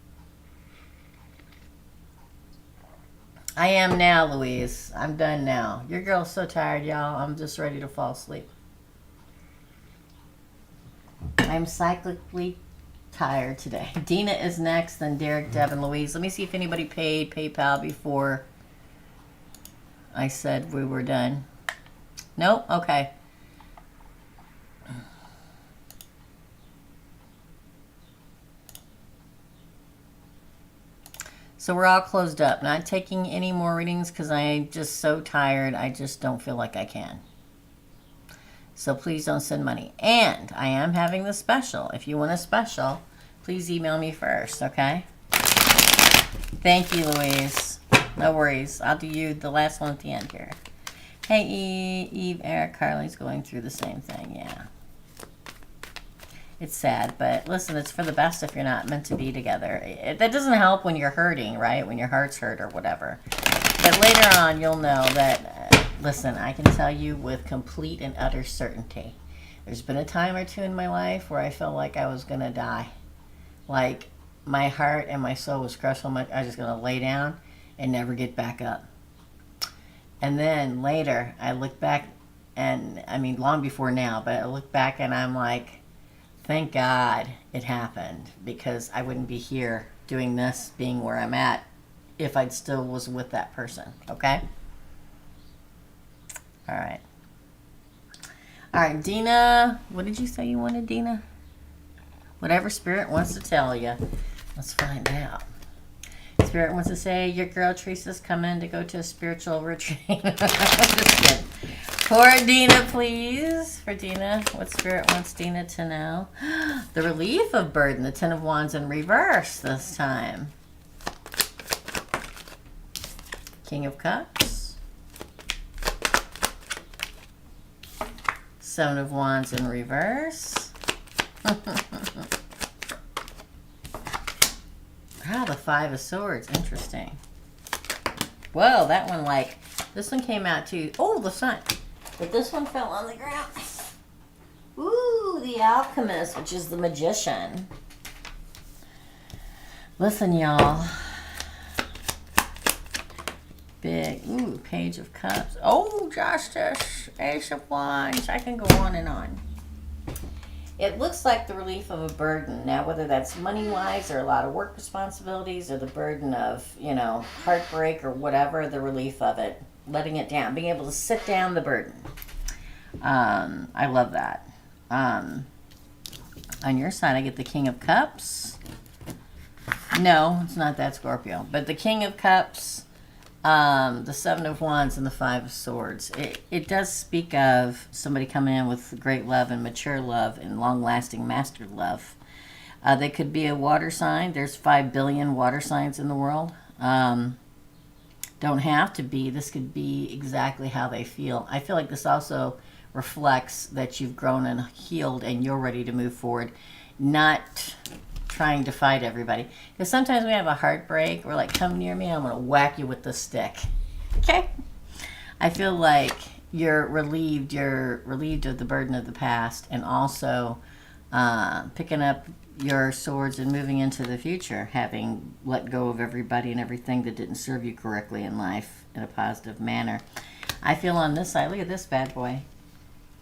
I am now, Louise. I'm done now. Your girl's so tired, y'all. I'm just ready to fall asleep. I'm cyclically tired today. Dina is next, then Derek, Deb, and Louise. Let me see if anybody paid PayPal before I said we were done. Nope? Okay. So we're all closed up. Not taking any more readings because I'm just so tired. I just don't feel like I can. So please don't send money. And I am having the special. If you want a special, please email me first, okay? Thank you, Louise. No worries. I'll do you the last one at the end here. Hey, Eve, Eric, Carly's going through the same thing, yeah. It's sad, but listen, it's for the best if you're not meant to be together. That doesn't help when you're hurting, right? When your heart's hurt or whatever. But later on, you'll know that, listen, I can tell you with complete and utter certainty, there's been a time or two in my life where I felt like I was going to die. Like, my heart and my soul was crushed so much, I was just going to lay down and never get back up. And then later, I look back, and I mean, long before now, but I look back and I'm like, thank God it happened, because I wouldn't be here doing this, being where I'm at, if I still was with that person, okay? All right. All right, Dina, what did you say you wanted, Dina? Whatever Spirit wants to tell you. Let's find out. Spirit wants to say, your girl Teresa's coming to go to a spiritual retreat. Just kidding. For Dina, please. For Dina, what Spirit wants Dina to know? The relief of burden, the Ten of Wands in reverse this time. King of Cups. Seven of Wands in reverse. Ah, the Five of Swords. Interesting. Whoa, that one, like, this one came out too. Oh, the Sun. But this one fell on the ground. Ooh, the Alchemist, which is the Magician. Listen, y'all. Big. Ooh, Page of Cups. Oh, Justice. Ace of Wands. I can go on and on. It looks like the relief of a burden. Now, whether that's money-wise or a lot of work responsibilities or the burden of, you know, heartbreak or whatever, the relief of it, letting it down, being able to sit down the burden. I love that. On your side, I get the King of Cups. No, it's not that, Scorpio. But the King of Cups, the Seven of Wands, and the Five of Swords. It does speak of somebody coming in with great love and mature love and long-lasting mastered love. They could be a water sign. There's 5 billion water signs in the world. Don't have to be. This could be exactly how they feel. I feel like this also reflects that you've grown and healed and you're ready to move forward, not trying to fight everybody. Because sometimes we have a heartbreak. We're like, come near me, I'm going to whack you with the stick. Okay? I feel like you're relieved. You're relieved of the burden of the past, and also picking up your swords and moving into the future, having let go of everybody and everything that didn't serve you correctly in life in a positive manner. I feel on this side, look at this bad boy.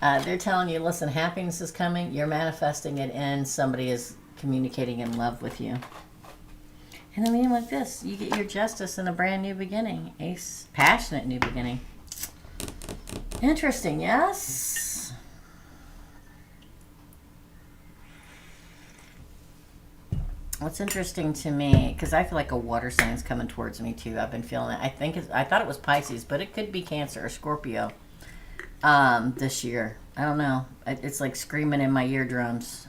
They're telling you, listen, happiness is coming. You're manifesting it, and somebody is communicating in love with you. And I mean, like this, you get your justice in a brand new beginning. Ace, passionate new beginning. Interesting, yes? What's interesting to me, because I feel like a water sign's coming towards me too. I've been feeling it. I thought it was Pisces, but it could be Cancer or Scorpio this year. I don't know. It's like screaming in my eardrums.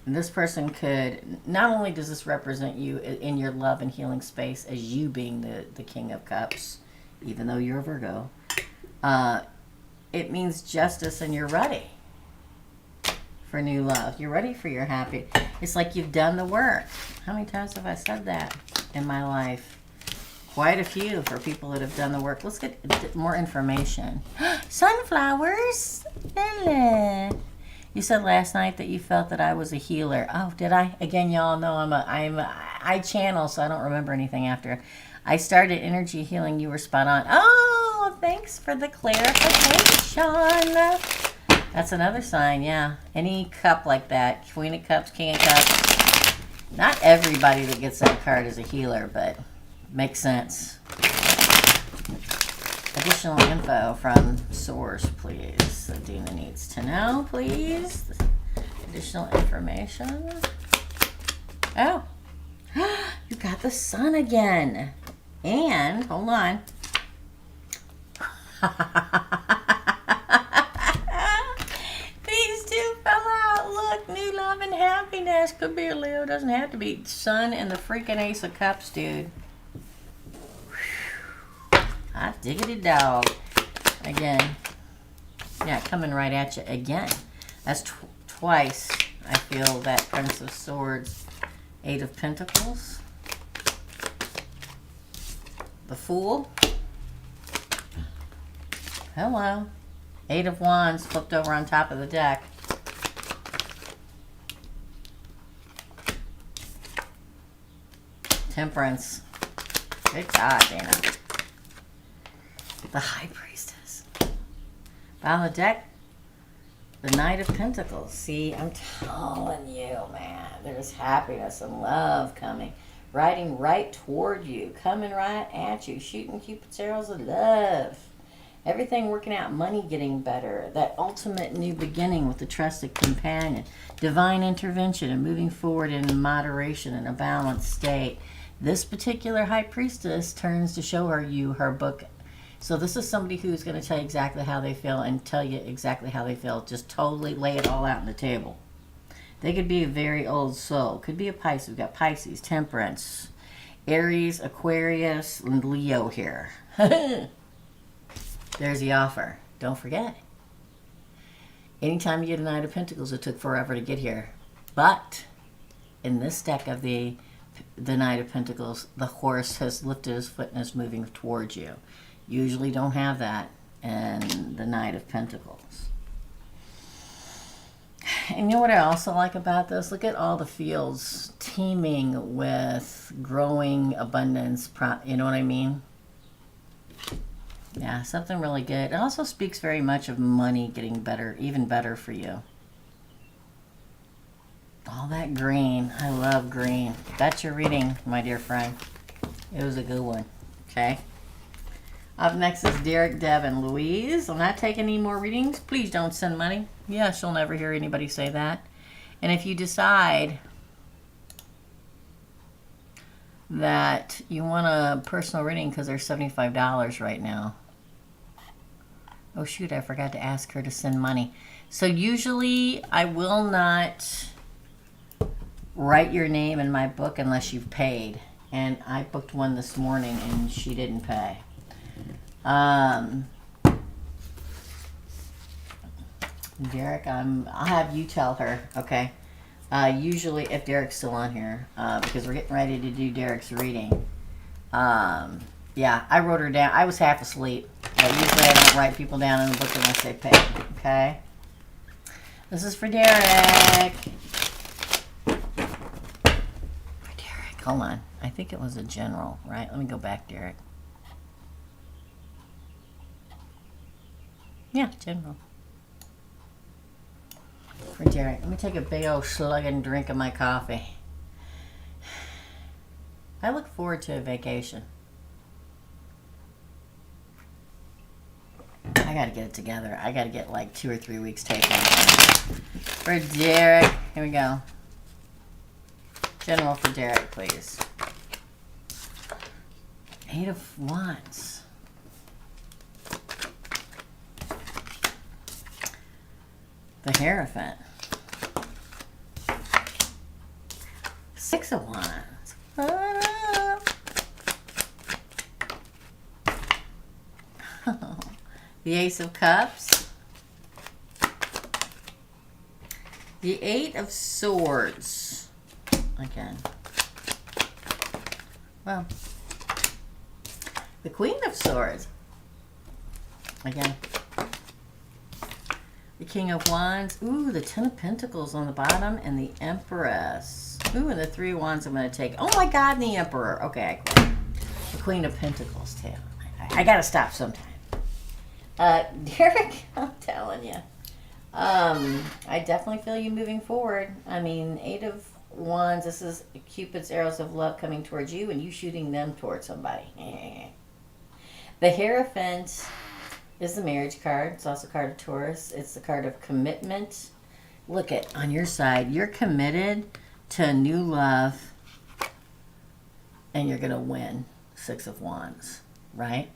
This person could, not only does this represent you in your love and healing space as you being the King of Cups, even though you're a Virgo, it means justice and you're ready for new love. You're ready for your happy. It's like you've done the work. How many times have I said that in my life? Quite a few for people that have done the work. Let's get more information. Sunflowers. Lily. You said last night that you felt that I was a healer. Oh, did I? Again, y'all know I channel, so I don't remember anything after. I started energy healing. You were spot on. Oh, thanks for the clarification. That's another sign, yeah. Any cup like that, Queen of Cups, King of Cups. Not everybody that gets that card is a healer, but makes sense. Additional info from source, please. That Dina needs to know, please. Additional information. Oh, you got the Sun again. And, hold on. These two fell out. Look, new love and happiness. Could be a Leo, doesn't have to be. Sun and the freaking Ace of Cups, dude. Hot diggity dog. Again. Yeah, coming right at you again. That's twice. I feel that Prince of Swords. Eight of Pentacles. The Fool. Hello. Eight of Wands flipped over on top of the deck. Temperance. Good job, Dana. The High Priestess. Bottom of the deck. The Knight of Pentacles. See, I'm telling you, man. There's happiness and love coming. Riding right toward you. Coming right at you. Shooting Cupid's arrows of love. Everything working out. Money getting better. That ultimate new beginning with the trusted companion. Divine intervention and moving forward in moderation in a balanced state. This particular High Priestess turns to show her book. So this is somebody who's going to tell you exactly how they feel and tell you exactly how they feel. Just totally lay it all out on the table. They could be a very old soul. Could be a Pisces. We've got Pisces, Temperance, Aries, Aquarius, and Leo here. There's the offer. Don't forget. Anytime you get a Knight of Pentacles, it took forever to get here. But in this deck of the Knight of Pentacles, the horse has lifted his foot and is moving towards you. Usually don't have that in the Knight of Pentacles. And you know what I also like about this? Look at all the fields teeming with growing abundance. You know what I mean? Yeah, something really good. It also speaks very much of money getting better, even better for you. All that green. I love green. That's your reading, my dear friend. It was a good one. Okay. Up next is Derek, Deb, and Louise. I'm not taking any more readings. Please don't send money. Yes, you'll never hear anybody say that. And if you decide that you want a personal reading because they're $75 right now. Oh, shoot, I forgot to ask her to send money. So usually I will not write your name in my book unless you've paid. And I booked one this morning and she didn't pay. Derek, I'll have you tell her, okay? Usually, if Derek's still on here, because we're getting ready to do Derek's reading. Yeah, I wrote her down. I was half asleep. Usually I don't write people down in the book unless they pay, okay? This is for Derek. For Derek, hold on. I think it was a general, right? Let me go back, Derek. Yeah, general. For Derek. Let me take a big old slug and drink of my coffee. I look forward to a vacation. I gotta get it together. I gotta get like 2 or 3 weeks taken. For Derek. Here we go. General for Derek, please. 8 of Wands. The Hierophant. 6 of Wands. The Ace of Cups. The 8 of Swords. Again. Well. The Queen of Swords. Again. The King of Wands. Ooh, the 10 of Pentacles on the bottom. And the Empress. Ooh, and the 3 of Wands I'm going to take. Oh my God, and the Emperor. Okay, I quit. The Queen of Pentacles, too. I got to stop sometime. Derek, I'm telling you. I definitely feel you moving forward. I mean, 8 of Wands. This is Cupid's arrows of love coming towards you and you shooting them towards somebody. The Hierophant is the marriage card. It's also a card of Taurus. It's the card of commitment. Look at on your side. You're committed to a new love and you're going to win. 6 of Wands, right?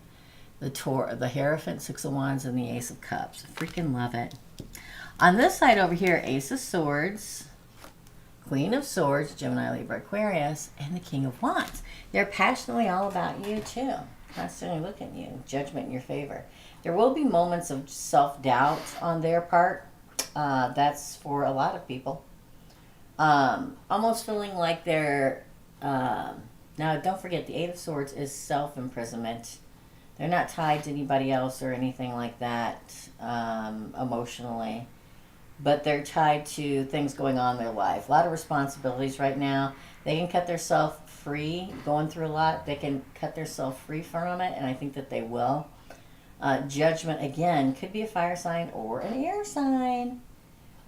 The Hierophant, 6 of Wands, and the Ace of Cups. I freaking love it. On this side over here, Ace of Swords, Queen of Swords, Gemini, Libra, Aquarius, and the King of Wands. They're passionately all about you, too. Constantly looking at you. Judgment in your favor. There will be moments of self-doubt on their part. That's for a lot of people. Almost feeling like they're... now, don't forget, the 8 of Swords is self-imprisonment. They're not tied to anybody else or anything like that emotionally. but they're tied to things going on in their life. A lot of responsibilities right now. They can cut themselves free, going through a lot. They can cut themselves free from it, and I think that they will. Judgment, again, could be a fire sign or an air sign.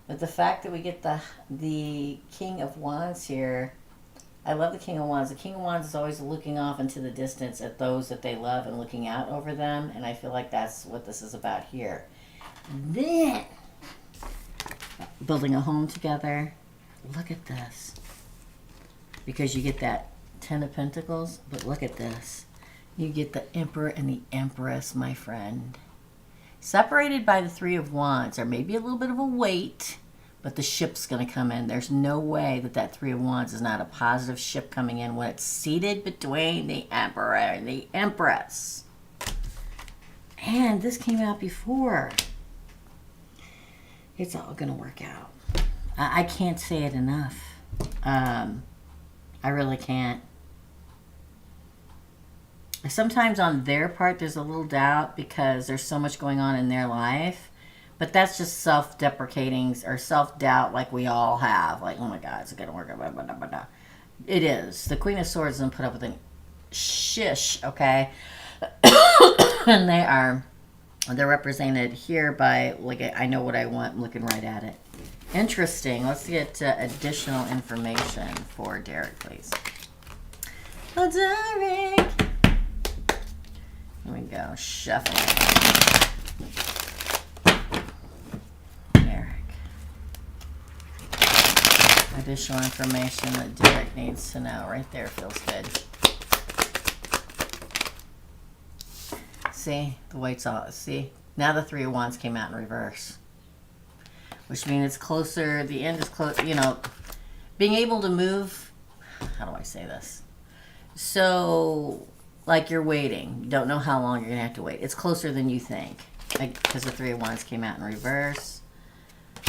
But the fact that we get the King of Wands here, I love the King of Wands. The King of Wands is always looking off into the distance at those that they love and looking out over them. And I feel like that's what this is about here. Then, building a home together. Look at this. Because you get that Ten of Pentacles. But look at this. You get the Emperor and the Empress, my friend. Separated by the Three of Wands. There may be a little bit of a wait, but the ship's going to come in. There's no way that that Three of Wands is not a positive ship coming in when it's seated between the Emperor and the Empress. And this came out before. It's all going to work out. I can't say it enough. I really can't. Sometimes on their part, there's a little doubt because there's so much going on in their life. But that's just self-deprecating or self-doubt like we all have. Like, oh my God, it's going to work. Blah, blah, blah, blah. It is. The Queen of Swords doesn't put up with any shish, okay? And they're represented here by, like, I know what I want. I'm looking right at it. Interesting. Let's get additional information for Derek, please. Oh, Derek. Here we go. Shuffle. Derek. Additional information that Derek needs to know. Right there feels good. See? The weight's all. See? Now the Three of Wands came out in reverse. Which means it's closer. The end is close. You know, being able to move. How do I say this? So, like you're waiting. You don't know how long you're going to have to wait. It's closer than you think. Because the Three of Wands came out in reverse.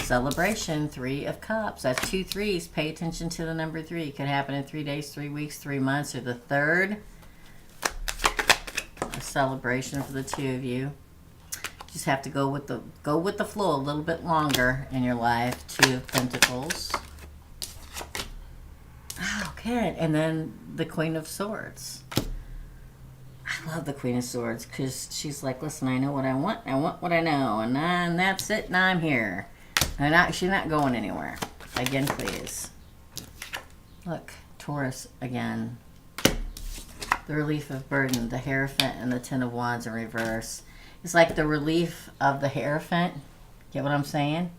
Celebration, Three of Cups. That's 2 threes. Pay attention to the number 3. It could happen in 3 days, 3 weeks, 3 months, or the third. A celebration for the two of you. Just have to go with the flow a little bit longer in your life. 2 of Pentacles. Okay, and then the Queen of Swords. I love the Queen of Swords because she's like, listen, I know what I want. I want what I know, and that's it. And I'm here. And she's not going anywhere. Again, please. Look, Taurus again. The relief of burden, the Hierophant, and the Ten of Wands in reverse. It's like the relief of the Hierophant. Get what I'm saying?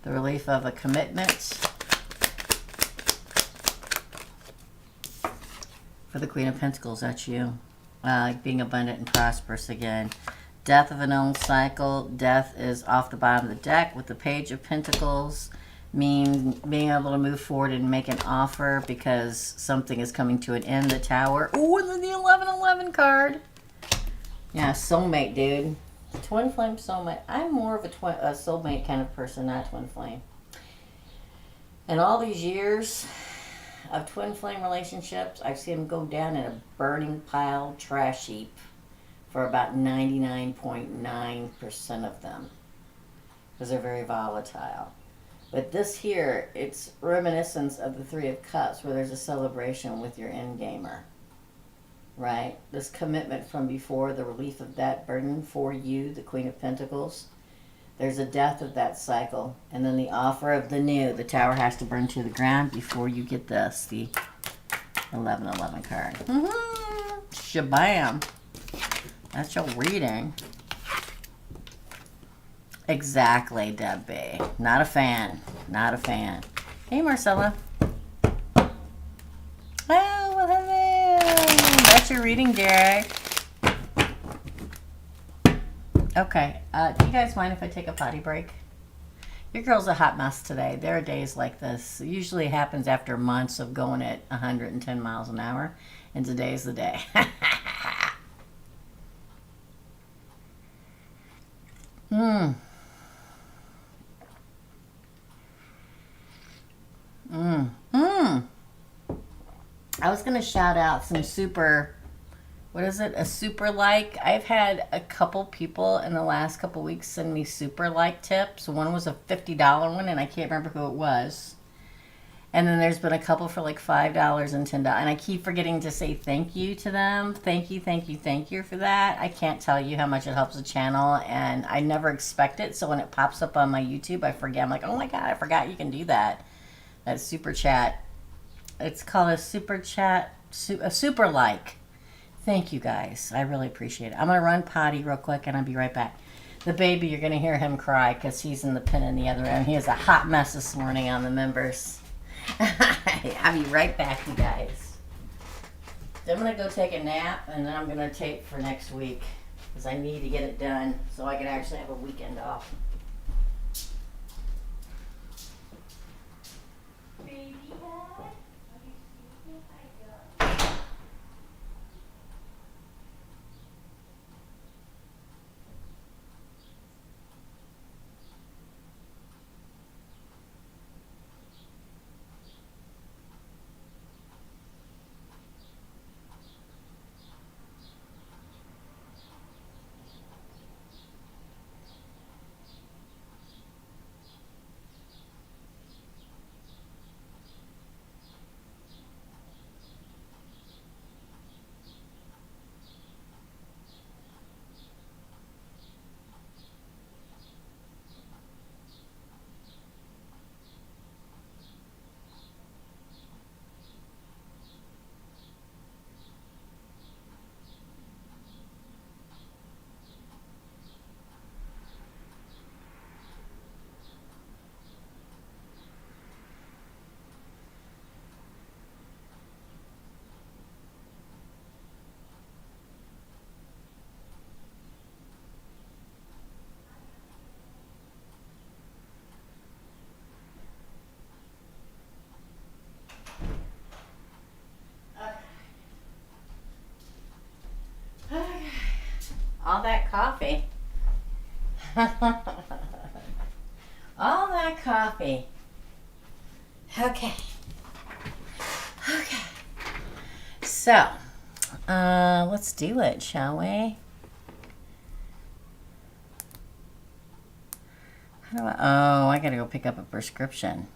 The relief of a commitment. For the Queen of Pentacles, that's you. Being abundant and prosperous again. Death of an old cycle. Death is off the bottom of the deck with the Page of Pentacles. Mean being able to move forward and make an offer because something is coming to an end. The Tower. Oh, and then the 1111 card. Yeah, soulmate, dude. Twin flame soulmate. I'm more of a soulmate kind of person, not twin flame. And all these years of twin flame relationships, I've seen them go down in a burning pile trash heap for about 99.9% of them because they're very volatile. But this here, it's reminiscence of the Three of Cups where there's a celebration with your end gamer. Right? This commitment from before, the relief of that burden for you, the Queen of Pentacles. There's a death of that cycle. And then the offer of the new. The Tower has to burn to the ground before you get this, the 1111 card. Shabam. That's your reading. Exactly, Debbie. Not a fan. Not a fan. Hey, Marcella. Oh, well, hello. That's your reading, Derek. Okay. Do you guys mind if I take a potty break? Your girl's a hot mess today. There are days like this. It usually happens after months of going at 110 miles an hour. And today's the day. I was going to shout out some super what is it? A super like. I've had a couple people in the last couple weeks send me super like tips. One was a $50 one, and I can't remember who it was. And then there's been a couple for like $5 and $10. And I keep forgetting to say thank you to them. Thank you, thank you, thank you for that. I can't tell you how much it helps the channel. And I never expect it. So when it pops up on my YouTube, I forget. I'm like, oh my God, I forgot you can do that. That super chat. It's called a super chat, a super like. Thank you guys. I really appreciate it. I'm going to run potty real quick and I'll be right back. The baby, you're going to hear him cry because he's in the pen in the other room. He has a hot mess this morning on the members. I'll be right back, you guys. So I'm going to go take a nap, and then I'm going to tape for next week because I need to get it done so I can actually have a weekend off. Baby head, have you seen what I got? All that coffee. All that coffee. Okay. Okay. So, let's do it, shall we? How do I gotta go pick up a prescription.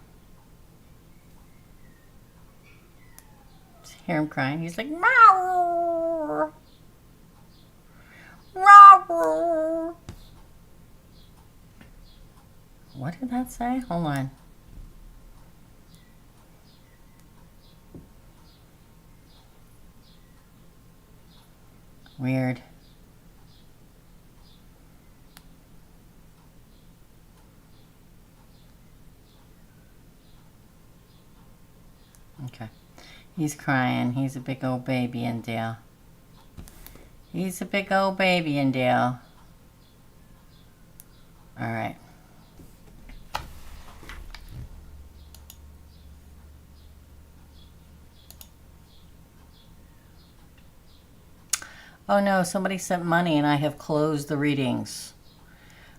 Hear him crying. He's like, meow. What did that say? Hold on. Weird. Okay. He's crying. He's a big old baby in Dale. He's a big old baby in Dale. All right. Oh no, somebody sent money and I have closed the readings.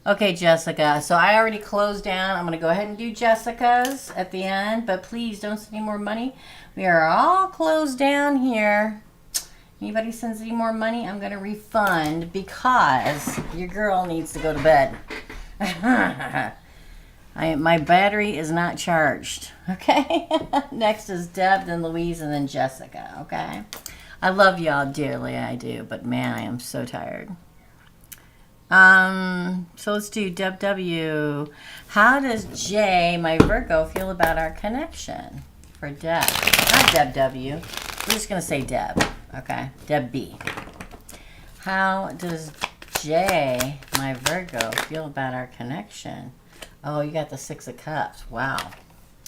Okay, Jessica. So I already closed down. I'm going to go ahead and do Jessica's at the end, but please don't send any more money. We are all closed down here. Anybody sends any more money, I'm going to refund because your girl needs to go to bed. My battery is not charged. Okay? Next is Deb, then Louise, and then Jessica. Okay? I love y'all dearly, I do, but man, I am so tired. So let's do Deb W. How does Jay, my Virgo, feel about our connection? For Deb. Not Deb W. We're just going to say Deb. Okay? Deb B. How does Jay, my Virgo, feel about our connection? Oh, you got the Six of Cups. Wow.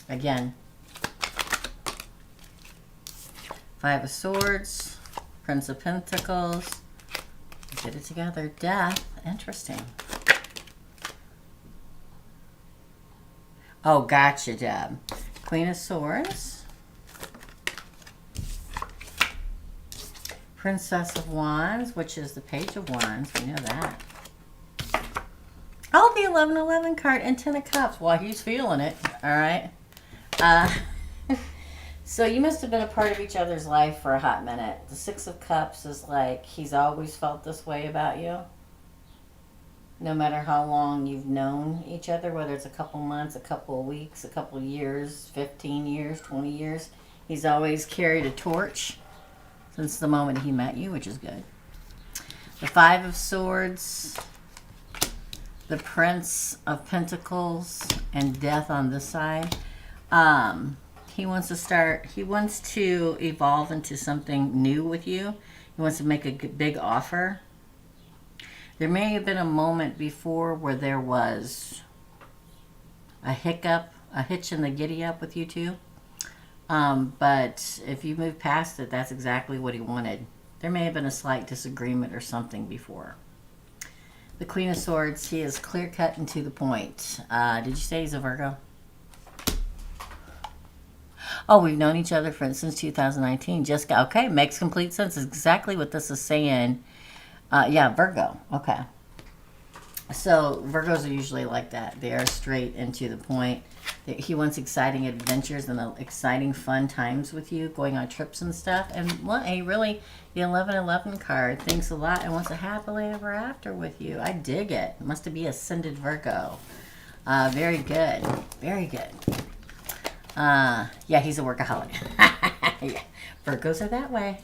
Again. Five of Swords. Prince of Pentacles. Get it together. Death. Interesting. Oh, gotcha, Deb. Queen of Swords. Princess of Wands, which is the Page of Wands. We know that. Oh, the 1111 card and 10 of Cups. Well, he's feeling it. All right. So you must have been a part of each other's life for a hot minute. The Six of Cups is like he's always felt this way about you. No matter how long you've known each other, whether it's a couple months, a couple of weeks, a couple of years, 15 years, 20 years, he's always carried a torch since the moment he met you, which is good. The Five of Swords, the Prince of Pentacles, and Death on this side. He wants to evolve into something new with you. He wants to make a big offer. There may have been a moment before where there was a hiccup, a hitch in the giddy up with you two. But if you move past it, that's exactly what he wanted. There may have been a slight disagreement or something before. The Queen of Swords, he is clear cut and to the point. Did you say he's a Virgo? Oh, we've known each other since 2019. Jessica, okay, makes complete sense. It's exactly what this is saying. Yeah, Virgo. Okay. So Virgos are usually like that. They are straight and to the point. He wants exciting adventures and exciting fun times with you, going on trips and stuff. And well, he really, the 1111 card, thinks a lot and wants a happily ever after with you. I dig it. Must be ascended Virgo. Very good. Very good. Yeah, he's a workaholic. Yeah. Virgos are that way.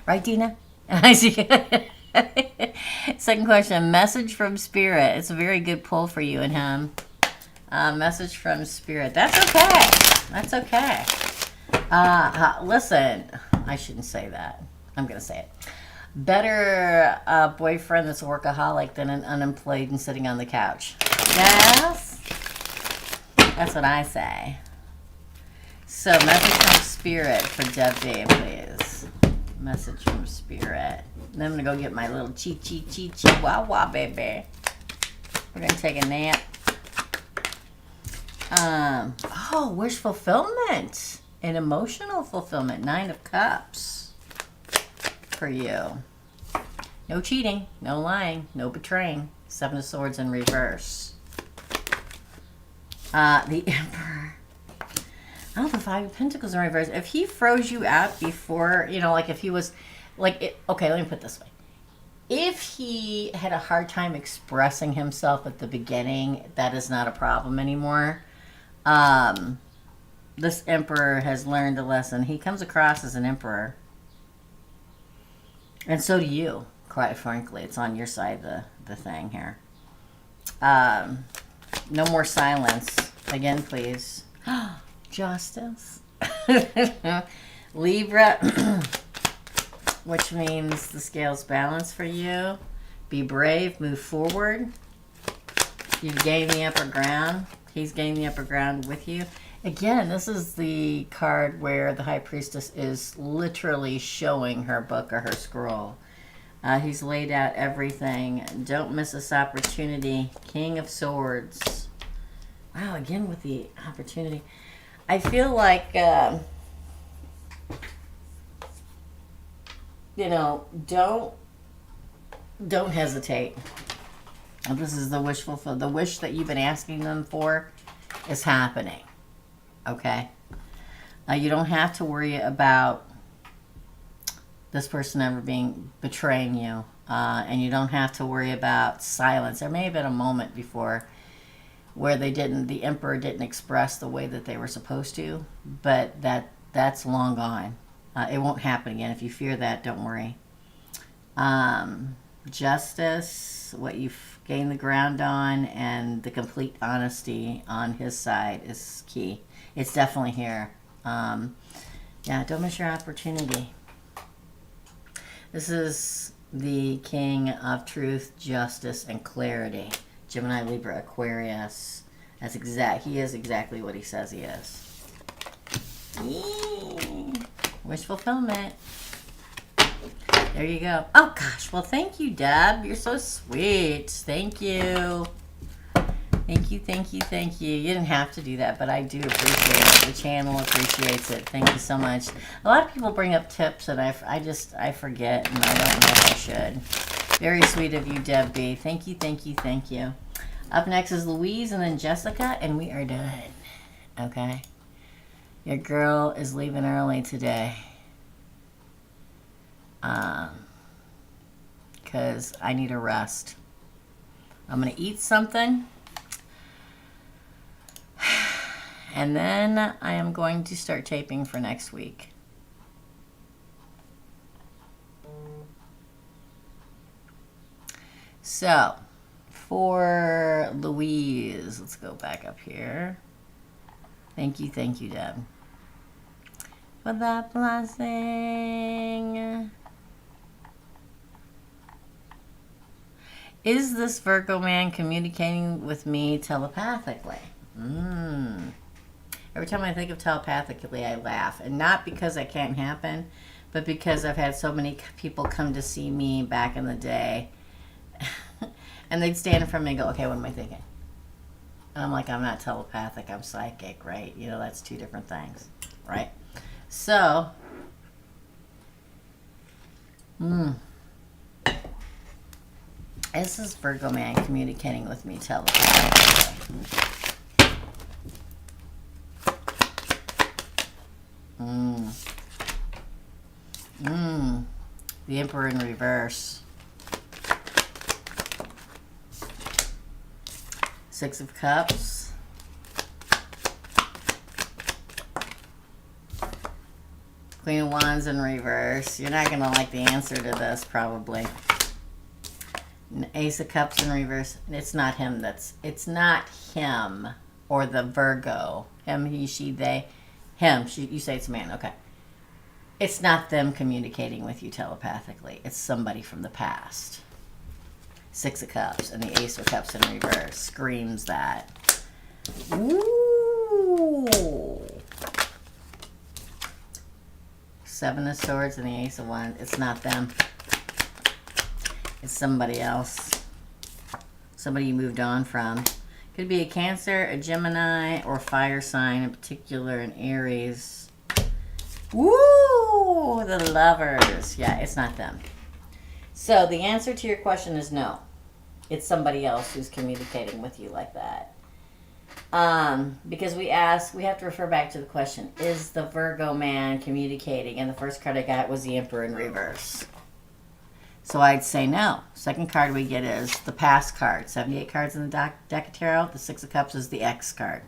Right, Dina? I see. Second question, message from Spirit. It's a very good pull for you and him. Message from Spirit. That's okay. That's okay. Listen, I shouldn't say that. I'm going to say it. Better a boyfriend that's a workaholic than an unemployed and sitting on the couch. Yes? That's what I say. So, message from Spirit for Deb Day, please. Message from Spirit. Then I'm going to go get my little chihuahua, baby. We're going to take a nap. Oh, wish fulfillment and emotional fulfillment. 9 of Cups for you. No cheating, no lying, no betraying. 7 of Swords in reverse. The Emperor. Oh, the 5 of Pentacles in reverse. If he froze you out before, you know, like if he was, like, okay, let me put it this way. If he had a hard time expressing himself at the beginning, that is not a problem anymore. This Emperor has learned a lesson. He comes across as an Emperor. And so do you, quite frankly. It's on your side of the thing here. No more silence. Again, please. Justice. Libra, which means the scales balance for you. Be brave, move forward. You've gained the upper ground. He's gained the upper ground with you. Again, this is the card where the High Priestess is literally showing her book or her scroll. He's laid out everything. Don't miss this opportunity. King of Swords. Wow, again with the opportunity. I feel like, you know, don't hesitate. This is the wish fulfilled. The wish that you've been asking them for is happening. Okay? You don't have to worry about this person ever betraying you. And you don't have to worry about silence. There may have been a moment before where the Emperor didn't express the way that they were supposed to, but that's long gone. It won't happen again. If you fear that, don't worry. Justice, what you've gained the ground on, and the complete honesty on his side is key. It's definitely here. Yeah, don't miss your opportunity. This is the King of Truth, Justice, and Clarity. Gemini, Libra, Aquarius. He is exactly what he says he is. Yee. Wish fulfillment. There you go. Oh, gosh. Well, thank you, Deb. You're so sweet. Thank you. Thank you, thank you, thank you. You didn't have to do that, but I do appreciate it. The channel appreciates it. Thank you so much. A lot of people bring up tips, and I forget, and I don't know if I should. Very sweet of you, Deb B. Thank you, thank you, thank you. Up next is Louise and then Jessica, and we are done. Okay? Your girl is leaving early today. Because I need a rest. I'm going to eat something. And then I am going to start taping for next week. So, for Louise, let's go back up here. Thank you, Deb, for that blessing. Is this Virgo man communicating with me telepathically? Every time I think of telepathically, I laugh. And not because it can't happen, but because I've had so many people come to see me back in the day. And they'd stand in front of me and go, okay, what am I thinking? And I'm like, I'm not telepathic, I'm psychic, right? You know, that's two different things, right? So, is this Virgo man communicating with me telepathically? The Emperor in reverse. Six of Cups. Queen of Wands in reverse. You're not going to like the answer to this, probably. Ace of Cups in reverse. It's not him. It's not him or the Virgo. Him, he, she, they. Him. You say it's a man. Okay. It's not them communicating with you telepathically. It's somebody from the past. Six of Cups and the Ace of Cups in reverse screams that. Ooh. Seven of Swords and the Ace of Wands. It's not them. It's somebody else. Somebody you moved on from. Could be a Cancer, a Gemini, or fire sign, in particular an Aries. Woo! The Lovers. Yeah, it's not them. So the answer to your question is no. It's somebody else who's communicating with you like that. Because we have to refer back to the question, is the Virgo man communicating? And the first card I got was the Emperor in reverse. So I'd say no. Second card we get is the past card. 78 cards in the deck of tarot. The Six of Cups is the X card.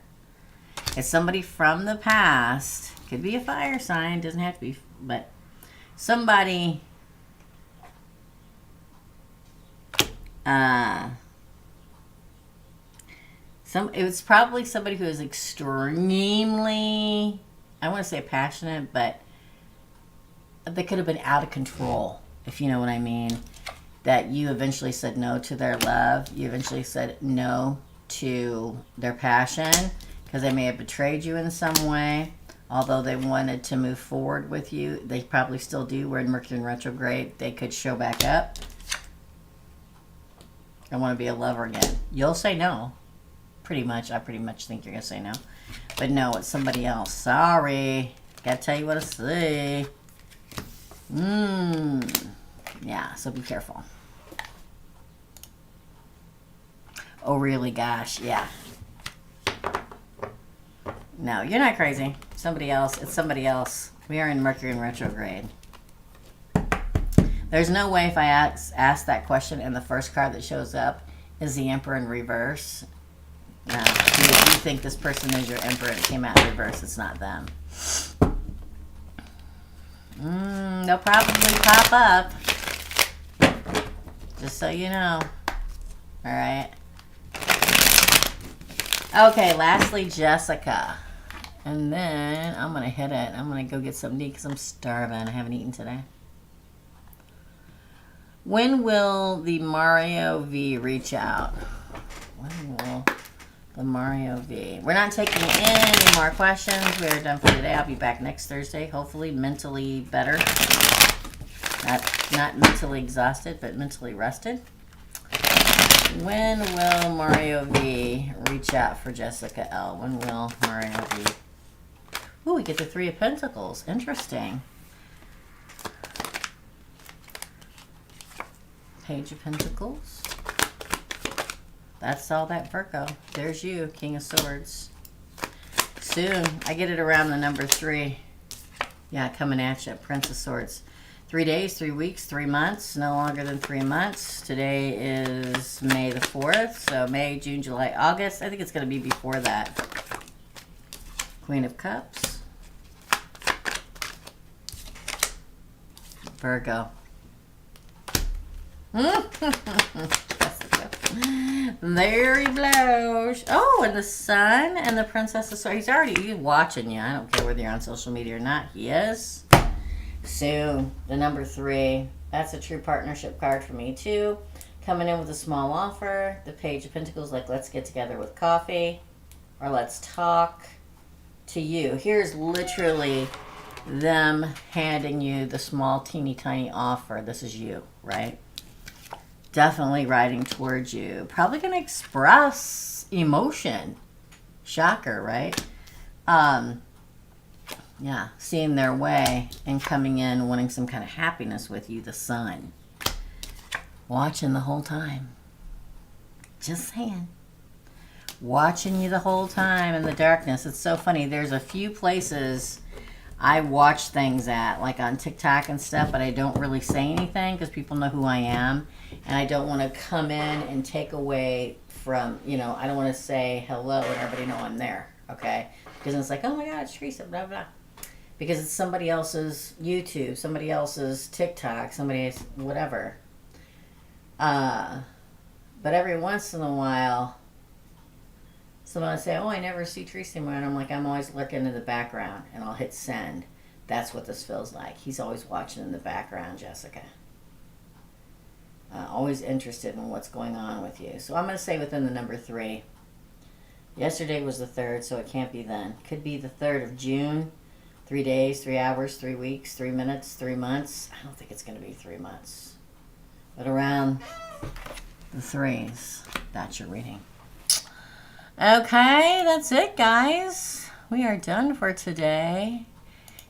It's somebody from the past. Could be a fire sign. Doesn't have to be. But somebody... it's probably somebody who is extremely, I want to say passionate, but they could have been out of control, if you know what I mean. That you eventually said no to their love. You eventually said no to their passion because they may have betrayed you in some way. Although they wanted to move forward with you, they probably still do. We're in Mercury in retrograde. They could show back up. I want to be a lover again. You'll say no. Pretty much. I pretty much think you're going to say no. But no, it's somebody else. Sorry. Gotta tell you what I see. Yeah, so be careful. Oh, really? Gosh, yeah. No, you're not crazy. Somebody else. It's somebody else. We are in Mercury in retrograde. There's no way if I ask that question and the first card that shows up is the Emperor in reverse. No, if you think this person is your Emperor and it came out in reverse, it's not them. They'll probably pop up. Just so you know. Alright. Okay, lastly, Jessica. And then I'm going to hit it. I'm going to go get something to eat because I'm starving. I haven't eaten today. When will the Mario V reach out? When will the Mario V? We're not taking any more questions. We're done for today. I'll be back next Thursday. Hopefully mentally better. Not mentally exhausted, but mentally rested. When will Mario V reach out for Jessica L? When will Mario V? Ooh, we get the Three of Pentacles. Interesting. Page of Pentacles. That's all that Virgo. There's you, King of Swords. soon. I get it around the number 3. Yeah, coming at you. Prince of Swords. 3 days, 3 weeks, 3 months. No longer than 3 months. Today is May the 4th. So May, June, July, August. I think it's going to be before that. Queen of Cups. Virgo. There he blows. Oh, and the Sun and the Princess of Swords. He's watching you. I don't care whether you're on social media or not. He is. Soon, the number 3. That's a true partnership card for me too. Coming in with a small offer. The Page of Pentacles, like let's get together with coffee or let's talk. To you, here's literally them handing you the small teeny tiny offer. This is you, right? Definitely riding towards you. Probably going to express emotion. Shocker, right? Yeah, seeing their way and coming in wanting some kind of happiness with you, the Sun. Watching the whole time. Just saying. Watching you the whole time in the darkness. It's so funny. There's a few places I watch things at, like on TikTok and stuff, but I don't really say anything because people know who I am. And I don't want to come in and take away from, you know, I don't want to say hello and everybody know I'm there, okay? Because it's like, oh my God, it's Teresa, blah, blah. Because it's somebody else's YouTube, somebody else's TikTok, somebody's whatever. But every once in a while, someone will say, oh, I never see Teresa anymore. And I'm like, I'm always lurking in the background. And I'll hit send. That's what this feels like. He's always watching in the background, Jessica. Always interested in what's going on with you. So I'm going to say within the number 3. Yesterday was the 3rd, so it can't be then. Could be the 3rd of June. 3 days, 3 hours, 3 weeks, 3 minutes, 3 months. I don't think it's going to be 3 months. But around the 3s, that's your reading. Okay, that's it, guys. We are done for today.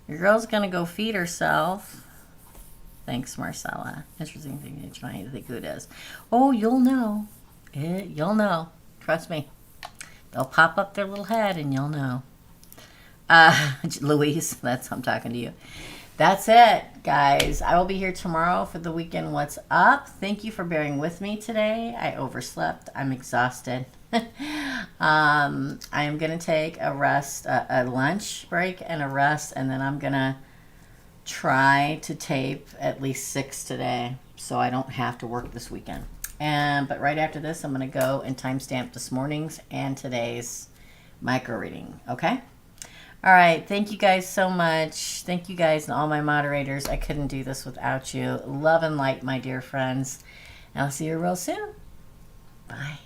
Your girl's going to go feed herself. Thanks, Marcella. Interesting thing to try to think who it is. Oh, you'll know. You'll know. Trust me. They'll pop up their little head and you'll know. Louise, I'm talking to you. That's it, guys. I will be here tomorrow for the weekend What's Up. Thank you for bearing with me today. I overslept. I'm exhausted. I am going to take a rest, a lunch break and a rest, and then I'm going to try to tape at least 6 today so I don't have to work this weekend. But right after this, I'm going to go and timestamp this morning's and today's micro reading. Okay? All right. Thank you guys so much. Thank you guys and all my moderators. I couldn't do this without you. Love and light, my dear friends. And I'll see you real soon. Bye.